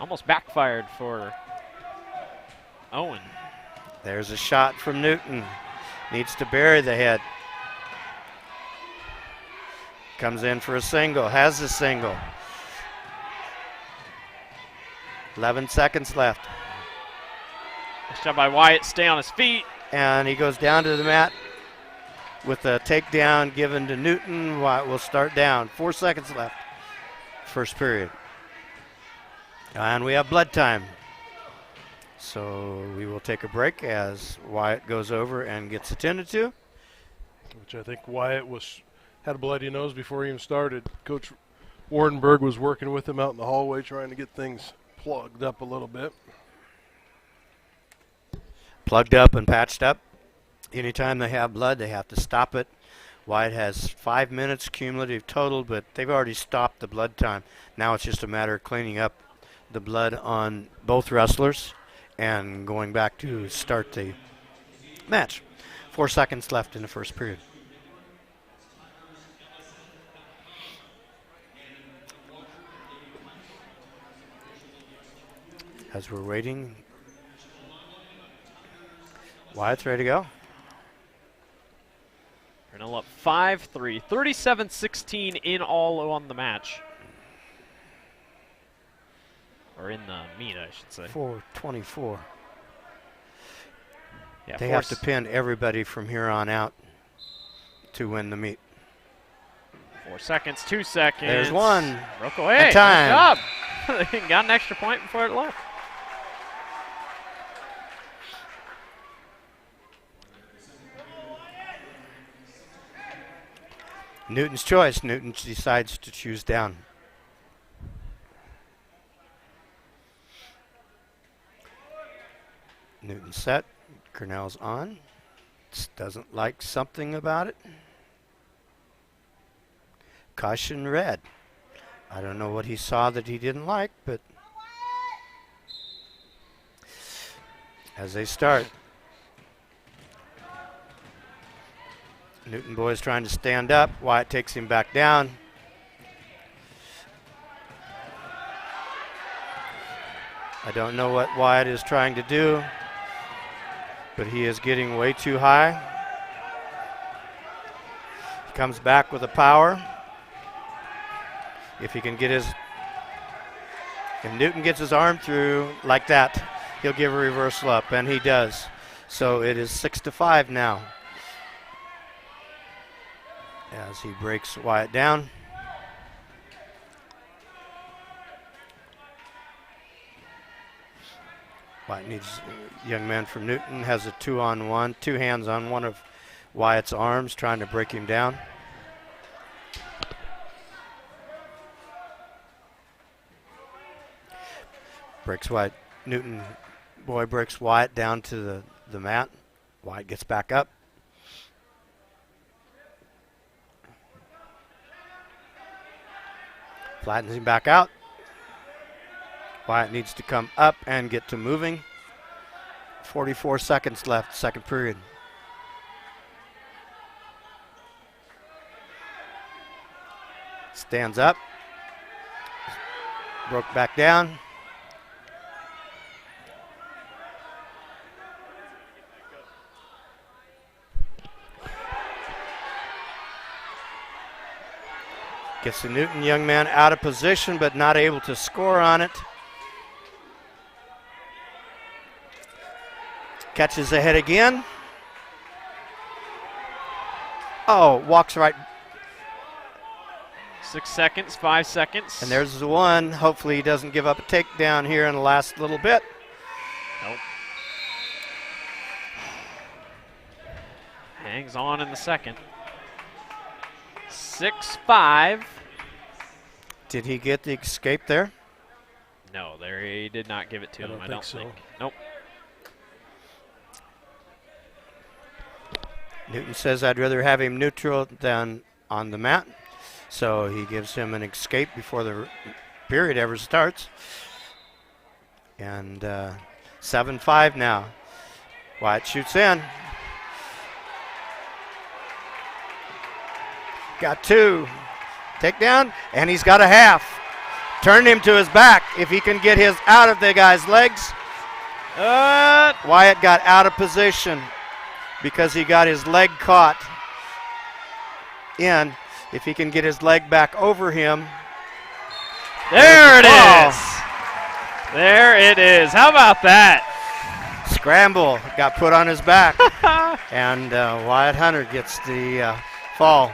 almost backfired for Owen. There's a shot from Newton. Needs to bury the head. Comes in for a single, has a single. 11 seconds left. Nice job by Wyatt, stay on his feet. And he goes down to the mat with a takedown given to Newton. Wyatt will start down. 4 seconds left. First period. And we have blood time. So we will take a break as Wyatt goes over and gets attended to. Which I think Wyatt had a bloody nose before he even started. Coach Wardenberg was working with him out in the hallway trying to get things plugged up a little bit. Plugged up and patched up. Anytime they have blood, they have to stop it. Wyatt has 5 minutes cumulative total, but they've already stopped the blood time. Now it's just a matter of cleaning up the blood on both wrestlers and going back to start the match. 4 seconds left in the first period. As we're waiting, Wyatt's ready to go. Grinnell up 5-3, 37-16 in all on the match. Or in the meet, I should say. 4:24. Yeah, they have to pin everybody from here on out to win the meet. 4 seconds, 2 seconds. There's one. Broke away. A time. Good job. Got an extra point before it left. Newton's choice. Newton decides to choose down. Newton set. Grinnell's on. Doesn't like something about it. Caution red. I don't know what he saw that he didn't like, but as they start, Newton boy is trying to stand up. Wyatt takes him back down. I don't know what Wyatt is trying to do, but he is getting way too high. He comes back with a power. If he can get if Newton gets his arm through like that, he'll give a reversal up, and he does. So it is 6-5 now. As he breaks Wyatt down. Wyatt needs, young man from Newton has a 2-on-1, 2 hands on one of Wyatt's arms, trying to break him down. Breaks Wyatt. Newton boy breaks Wyatt down to the mat. Wyatt gets back up. Flattens him back out. Wyatt needs to come up and get to moving. 44 seconds left, second period. Stands up. Broke back down. Gets the Newton young man out of position, but not able to score on it. Catches ahead again. Oh, walks right. 6 seconds, 5 seconds. And there's the one. Hopefully he doesn't give up a takedown here in the last little bit. Nope. Hangs on in the second. 6-5. Did he get the escape there? No, there he did not give it to him. I don't think. Nope. Newton says, I'd rather have him neutral than on the mat. So he gives him an escape before the period ever starts. And 7-5 now. Wyatt shoots in. Got 2. Takedown, and he's got a half. Turn him to his back. If he can get his out of the guy's legs. Wyatt got out of position because he got his leg caught in. If he can get his leg back over him. There it is. There it is. How about that? Scramble. Got put on his back. And Wyatt Hunter gets the fall.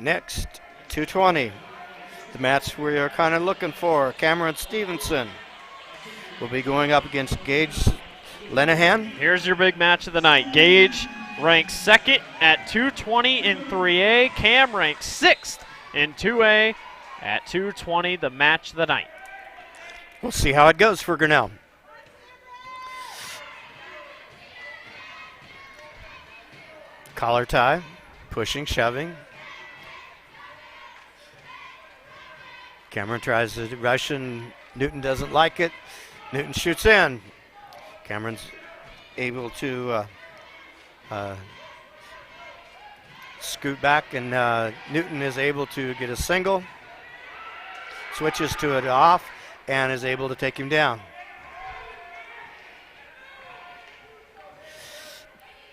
Next, 220. The match we are kind of looking for. Cameron Stevenson will be going up against Gage Lenahan. Here's your big match of the night. Gage ranks 2nd at 220 in 3A. Cam ranks 6th in 2A at 220, the match of the night. We'll see how it goes for Grinnell. Collar tie, pushing, shoving. Cameron tries to rush and Newton doesn't like it. Newton shoots in. Cameron's able to scoot back, and Newton is able to get a single. Switches to it off and is able to take him down.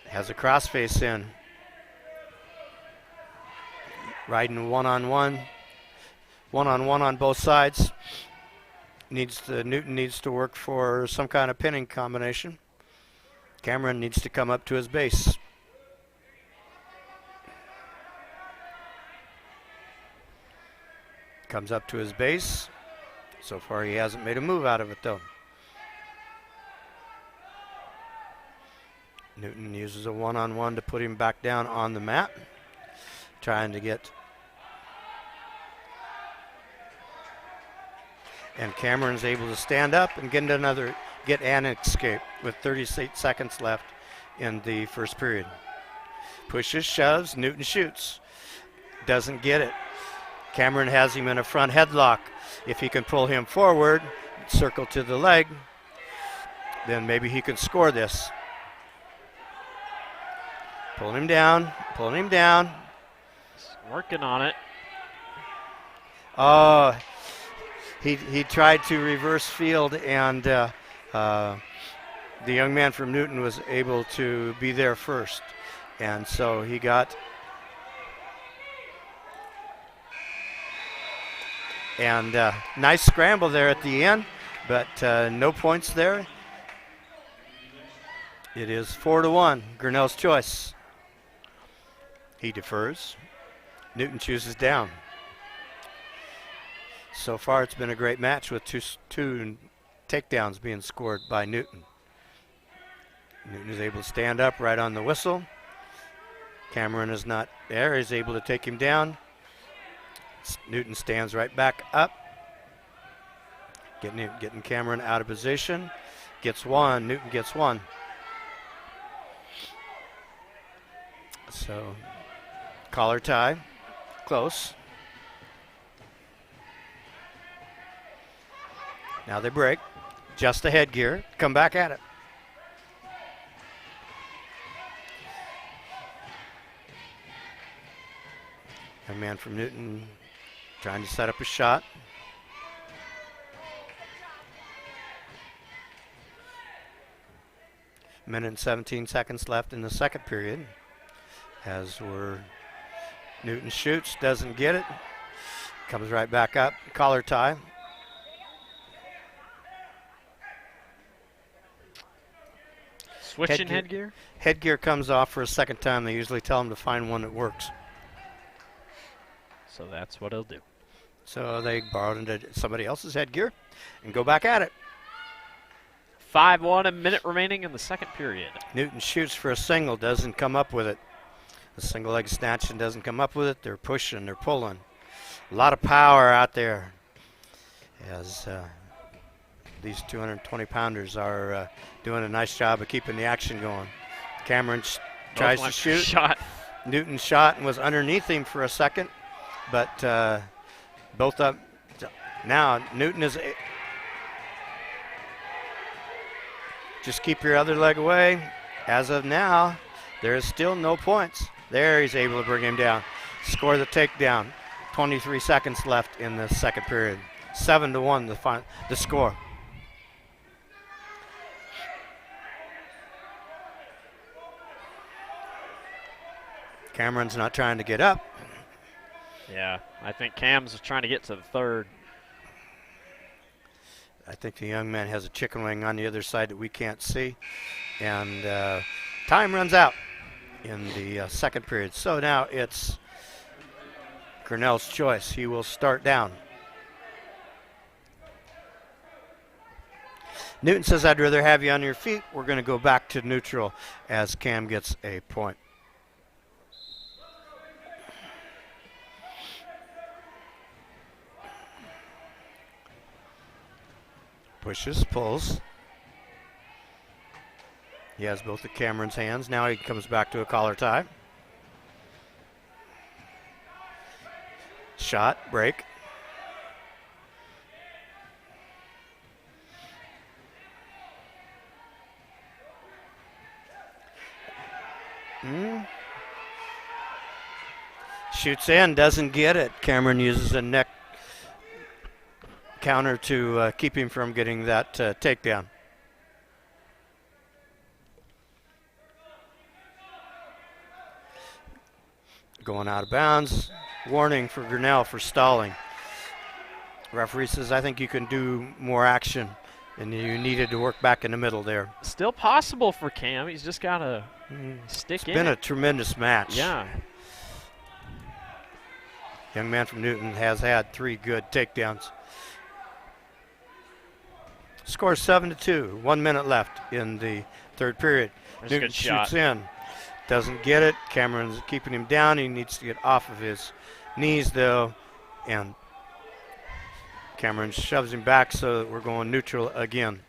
Has a crossface in. Riding one-on-one. One-on-one on both sides. Newton needs to work for some kind of pinning combination. Cameron needs to come up to his base. Comes up to his base. So far he hasn't made a move out of it though. Newton uses a one-on-one to put him back down on the mat. Trying to get. And Cameron's able to stand up and get an escape with 38 seconds left in the first period. Pushes, shoves, Newton shoots. Doesn't get it. Cameron has him in a front headlock. If he can pull him forward, circle to the leg, then maybe he can score this. Pulling him down, pulling him down. Working on it. Oh, he tried to reverse field, and the young man from Newton was able to be there first. And so he got. And nice scramble there at the end, but no points there. It is 4-1, Grinnell's choice. He defers. Newton chooses down. So far it's been a great match with two takedowns being scored by Newton. Newton is able to stand up right on the whistle. Cameron is not there. He's able to take him down. Newton stands right back up. Getting Cameron out of position. Gets one. Newton gets one. So, collar tie. Close. Now they break. Just the headgear. Come back at it. A man from Newton trying to set up a shot. Minute and 17 seconds left in the second period. As Newton shoots, doesn't get it. Comes right back up. Collar tie. Switching headgear? Headgear comes off for a second time. They usually tell them to find one that works. So that's what he'll do. So they borrowed into somebody else's headgear and go back at it. 5-1, a minute remaining in the second period. Newton shoots for a single, doesn't come up with it. The single leg snatch and doesn't come up with it. They're pushing, they're pulling. A lot of power out there as these 220-pounders are doing a nice job of keeping the action going. Cameron tries to shoot. Shot. Newton shot and was underneath him for a second, but both up. Now Newton is. Just keep your other leg away. As of now, there is still no points. There he's able to bring him down. Score the takedown. 23 seconds left in the second period. 7-1 the score. Cameron's not trying to get up. Yeah, I think Cam's trying to get to the third. I think the young man has a chicken wing on the other side that we can't see. And time runs out in the second period. So now it's Grinnell's choice. He will start down. Newton says, I'd rather have you on your feet. We're going to go back to neutral as Cam gets a point. Pushes, pulls. He has both of Cameron's hands. Now he comes back to a collar tie. Shot, break. Shoots in, doesn't get it. Cameron uses a neck counter to keep him from getting that takedown. Going out of bounds. Warning for Grinnell for stalling. Referee says, I think you can do more action, and you needed to work back in the middle there. Still possible for Cam. He's just got to stick in. It's been a tremendous match. Yeah. Young man from Newton has had 3 good takedowns. Score 7-2. 1 minute left in the third period. There's a Newton good shot. shoots in. Doesn't get it. Cameron's keeping him down. He needs to get off of his knees, though. And Cameron shoves him back so that we're going neutral again.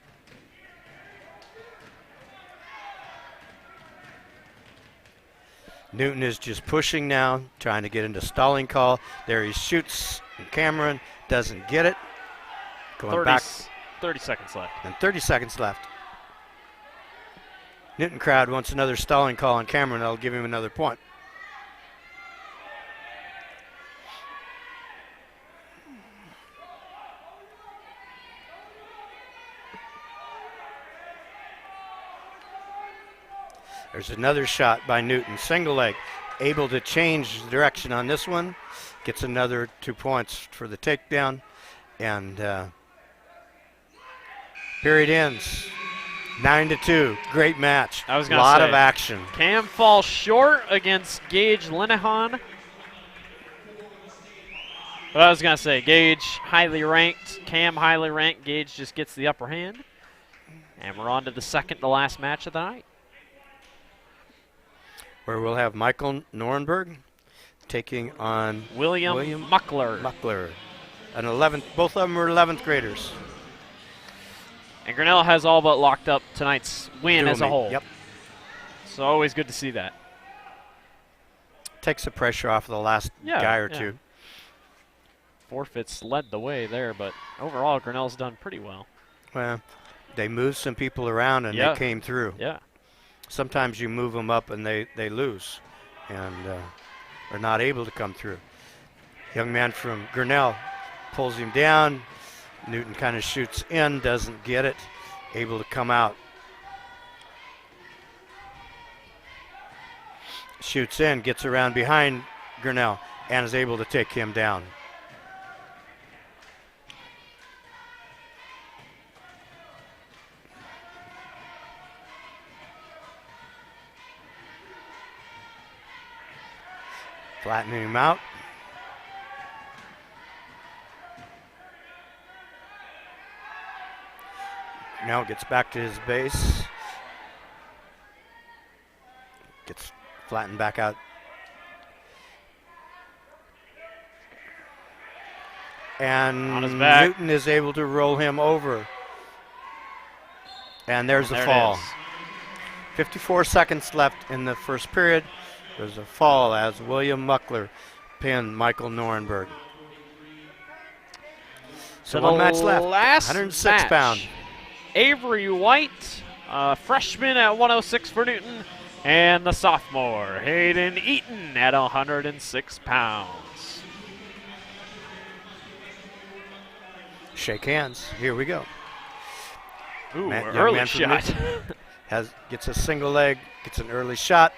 Newton is just pushing now, trying to get into stalling call. There he shoots. And Cameron doesn't get it. Going back. 30 seconds left. And 30 seconds left. Newton crowd wants another stalling call on Cameron. That'll give him another point. There's another shot by Newton. Single leg. Able to change the direction on this one. Gets another 2 points for the takedown. And period ends. 9-2. Great match. I was a gonna lot say, of action. Cam falls short against Gage Linehan. But I was going to say, Gage highly ranked, Cam highly ranked. Gage just gets the upper hand. And we're on to the second to last match of the night, where we'll have Michael Norenberg taking on William Muckler. Muckler. An 11th, both of them are 11th graders. And Grinnell has all but locked up tonight's win as a whole. Yep. So always good to see that. Takes the pressure off of the last guy or two. Forfeits led the way there, but overall Grinnell's done pretty well. Well, they moved some people around and they came through. Yeah. Sometimes you move them up and they lose and are not able to come through. Young man from Grinnell pulls him down. Newton kind of shoots in, doesn't get it, able to come out. Shoots in, gets around behind Grinnell, and is able to take him down. Flattening him out. Now gets back to his base. Gets flattened back out. And On his back. Newton is able to roll him over. And there's There a it fall. is. 54 seconds left in the first period. There's a fall as William Muckler pinned Michael Norenberg. So To one the match left. last 106 match. pound. Avery White, freshman at 106 for Newton, and the sophomore Hayden Eaton at 106 pounds. Shake hands. Here we go. Ooh, Young early man from shot. Newton gets a single leg, gets an early shot.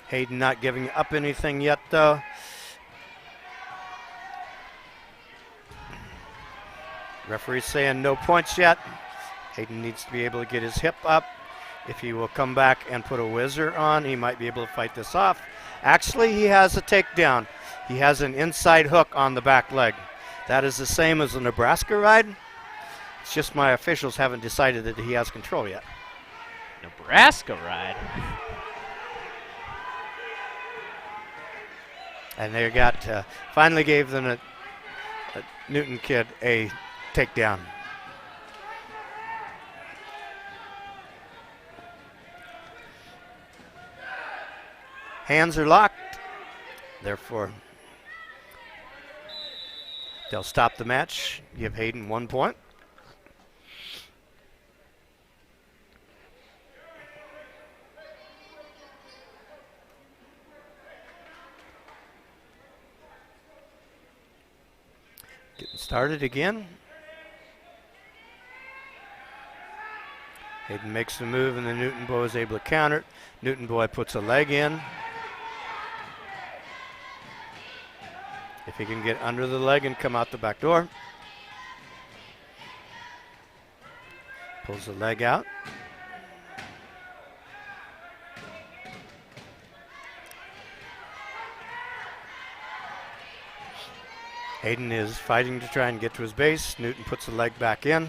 Hayden not giving up anything yet, though. Referee's saying no points yet. Hayden needs to be able to get his hip up. If he will come back and put a whizzer on, he might be able to fight this off. Actually, he has a takedown. He has an inside hook on the back leg. That is the same as the Nebraska ride. It's just my officials haven't decided that he has control yet. Nebraska ride. And they got finally gave them a Newton kid a takedown. Hands are locked, therefore they'll stop the match, give Hayden 1 point. Getting started again. Hayden makes the move and the Newton boy is able to counter it. Newton boy puts a leg in. If he can get under the leg and come out the back door. Pulls the leg out. Hayden is fighting to try and get to his base. Newton puts the leg back in.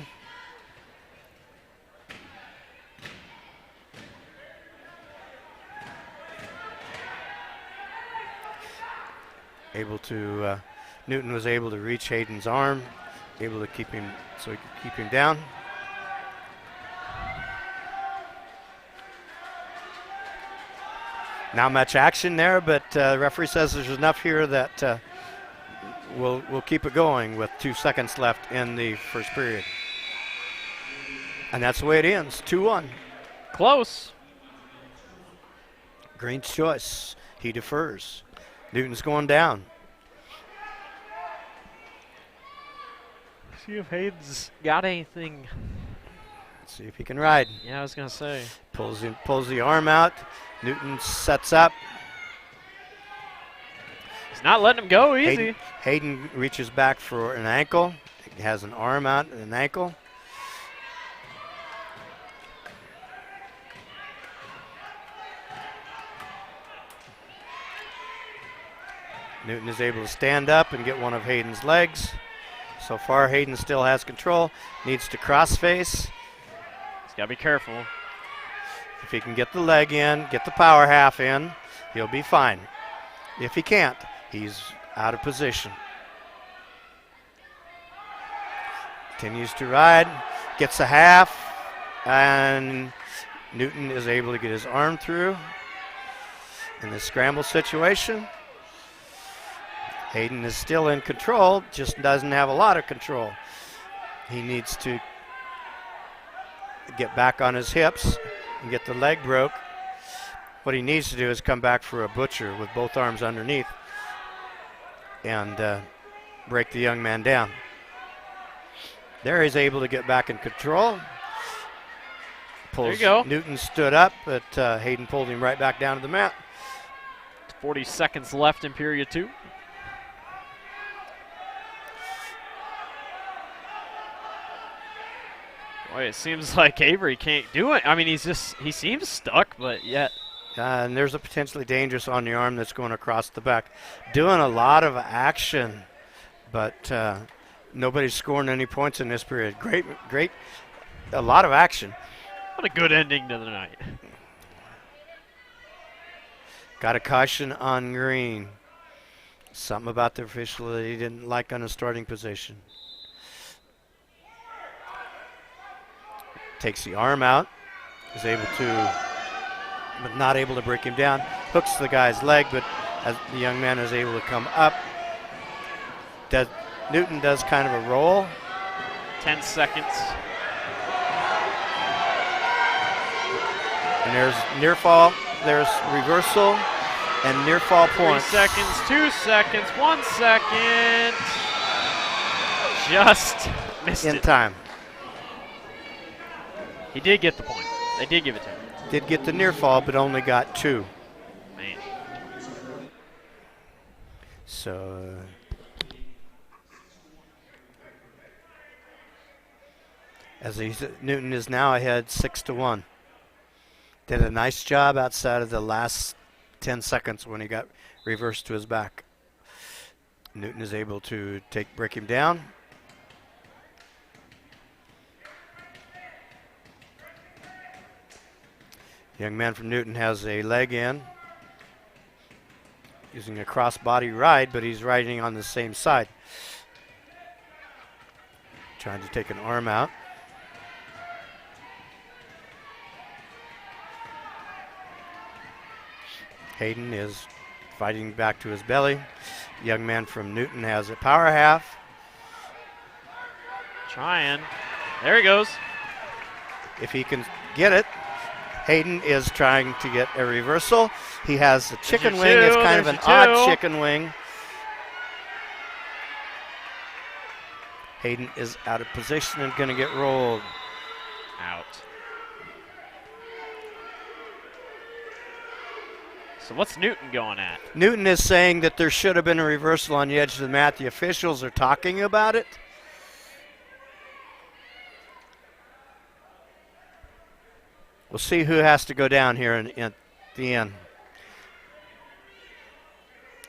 Newton was able to reach Hayden's arm, able to keep him, so he could keep him down. Not much action there, but the referee says there's enough here that we'll keep it going with 2 seconds left in the first period. And that's the way it ends, 2-1. Close. Green's choice, he defers. Newton's going down. See if Hayden's got anything. Let's see if he can ride. Yeah, I was going to say. Pulls the arm out. Newton sets up. He's not letting him go easy. Hayden reaches back for an ankle. He has an arm out and an ankle. Newton is able to stand up and get one of Hayden's legs. So far, Hayden still has control. Needs to cross face. He's got to be careful. If he can get the leg in, get the power half in, he'll be fine. If he can't, he's out of position. Continues to ride, gets a half, and Newton is able to get his arm through in the scramble situation. Hayden is still in control, just doesn't have a lot of control. He needs to get back on his hips and get the leg broke. What he needs to do is come back for a butcher with both arms underneath and break the young man down. There he's able to get back in control. There you go. Newton stood up, but Hayden pulled him right back down to the mat. 40 seconds left in period 2. Boy, it seems like Avery can't do it. I mean, he seems stuck, but yet And there's a potentially dangerous on the arm that's going across the back. Doing a lot of action, but nobody's scoring any points in this period. Great, a lot of action. What a good ending to the night. Got a caution on green. Something about the official that he didn't like on the starting position. Takes the arm out. Is able to, but not able to break him down. Hooks the guy's leg, but as the young man is able to come up. Newton does kind of a roll. 10 seconds. And there's near fall. There's reversal and near fall 3 points. seconds, 2 seconds, 1 second. Just missed In it. time. He did get the point. They did give it to him. Did get the near fall, but only got 2. Man. So Newton is now ahead 6-1. Did a nice job outside of the last 10 seconds when he got reversed to his back. Newton is able to break him down. Young man from Newton has a leg in. Using a cross-body ride, but he's riding on the same side. Trying to take an arm out. Hayden is fighting back to his belly. Young man from Newton has a power half. Trying. There he goes. If he can get it. Hayden is trying to get a reversal. He has a chicken wing. It's kind of an odd chicken wing. Hayden is out of position and going to get rolled. Out. So what's Newton going at? Newton is saying that there should have been a reversal on the edge of the mat. The officials are talking about it. We'll see who has to go down here at the end.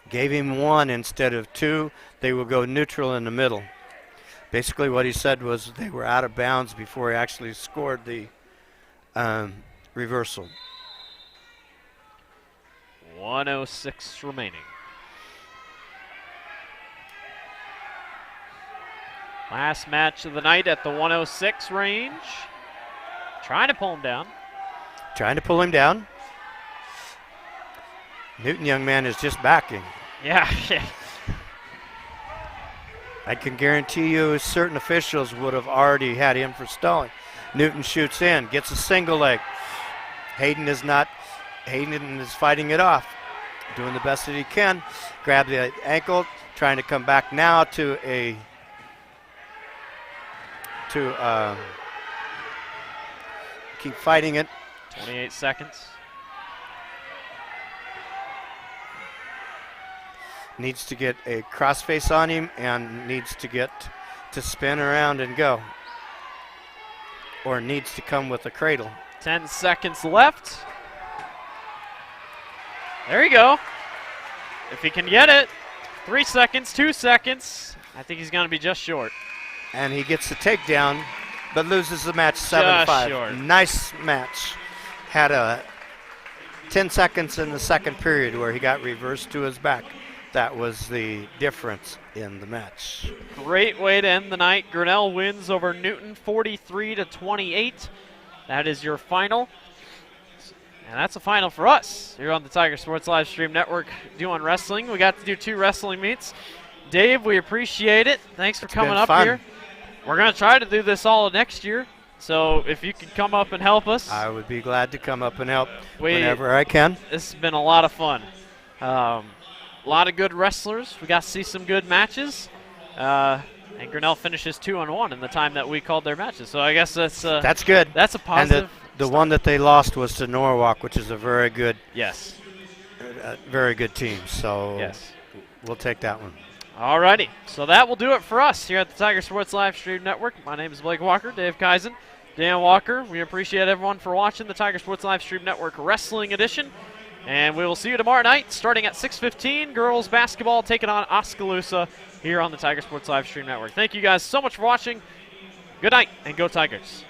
Gave him 1 instead of 2. They will go neutral in the middle. Basically what he said was they were out of bounds before he actually scored the reversal. 1:06 remaining. Last match of the night at the 1:06 range. Trying to pull him down. Trying to pull him down. Newton, young man, is just backing. Yeah. I can guarantee you certain officials would have already had him for stalling. Newton shoots in, gets a single leg. Hayden is fighting it off, doing the best that he can. Grab the ankle, trying to come back now to keep fighting it. 28 seconds. Needs to get a crossface on him and needs to get to spin around and go. Or needs to come with a cradle. 10 seconds left. There you go. If he can get it. 3 seconds, 2 seconds. I think he's going to be just short. And he gets the takedown, but loses the match 7-5. Nice match. Had a 10 seconds in the second period where he got reversed to his back. That was the difference in the match. Great way to end the night. Grinnell wins over Newton 43-28. That is your final. And that's a final for us here on the Tiger Sports Live Stream Network doing wrestling. We got to do 2 wrestling meets. Dave, we appreciate it. Thanks for coming up here. We're going to try to do this all next year. So if you could come up and help us. I would be glad to come up and help whenever I can. This has been a lot of fun. A lot of good wrestlers. We got to see some good matches. And Grinnell finishes 2-1 in the time that we called their matches. So I guess that's good. That's a positive. And the one that they lost was to Norwalk, which is a very good very good team. So we'll take that one. Alrighty. So that will do it for us here at the Tiger Sports Live Stream Network. My name is Blake Walker, Dave Kaizen, Dan Walker. We appreciate everyone for watching the Tiger Sports Live Stream Network Wrestling Edition. And we will see you tomorrow night starting at 6:15. Girls basketball taking on Oskaloosa here on the Tiger Sports Live Stream Network. Thank you guys so much for watching. Good night, and go Tigers.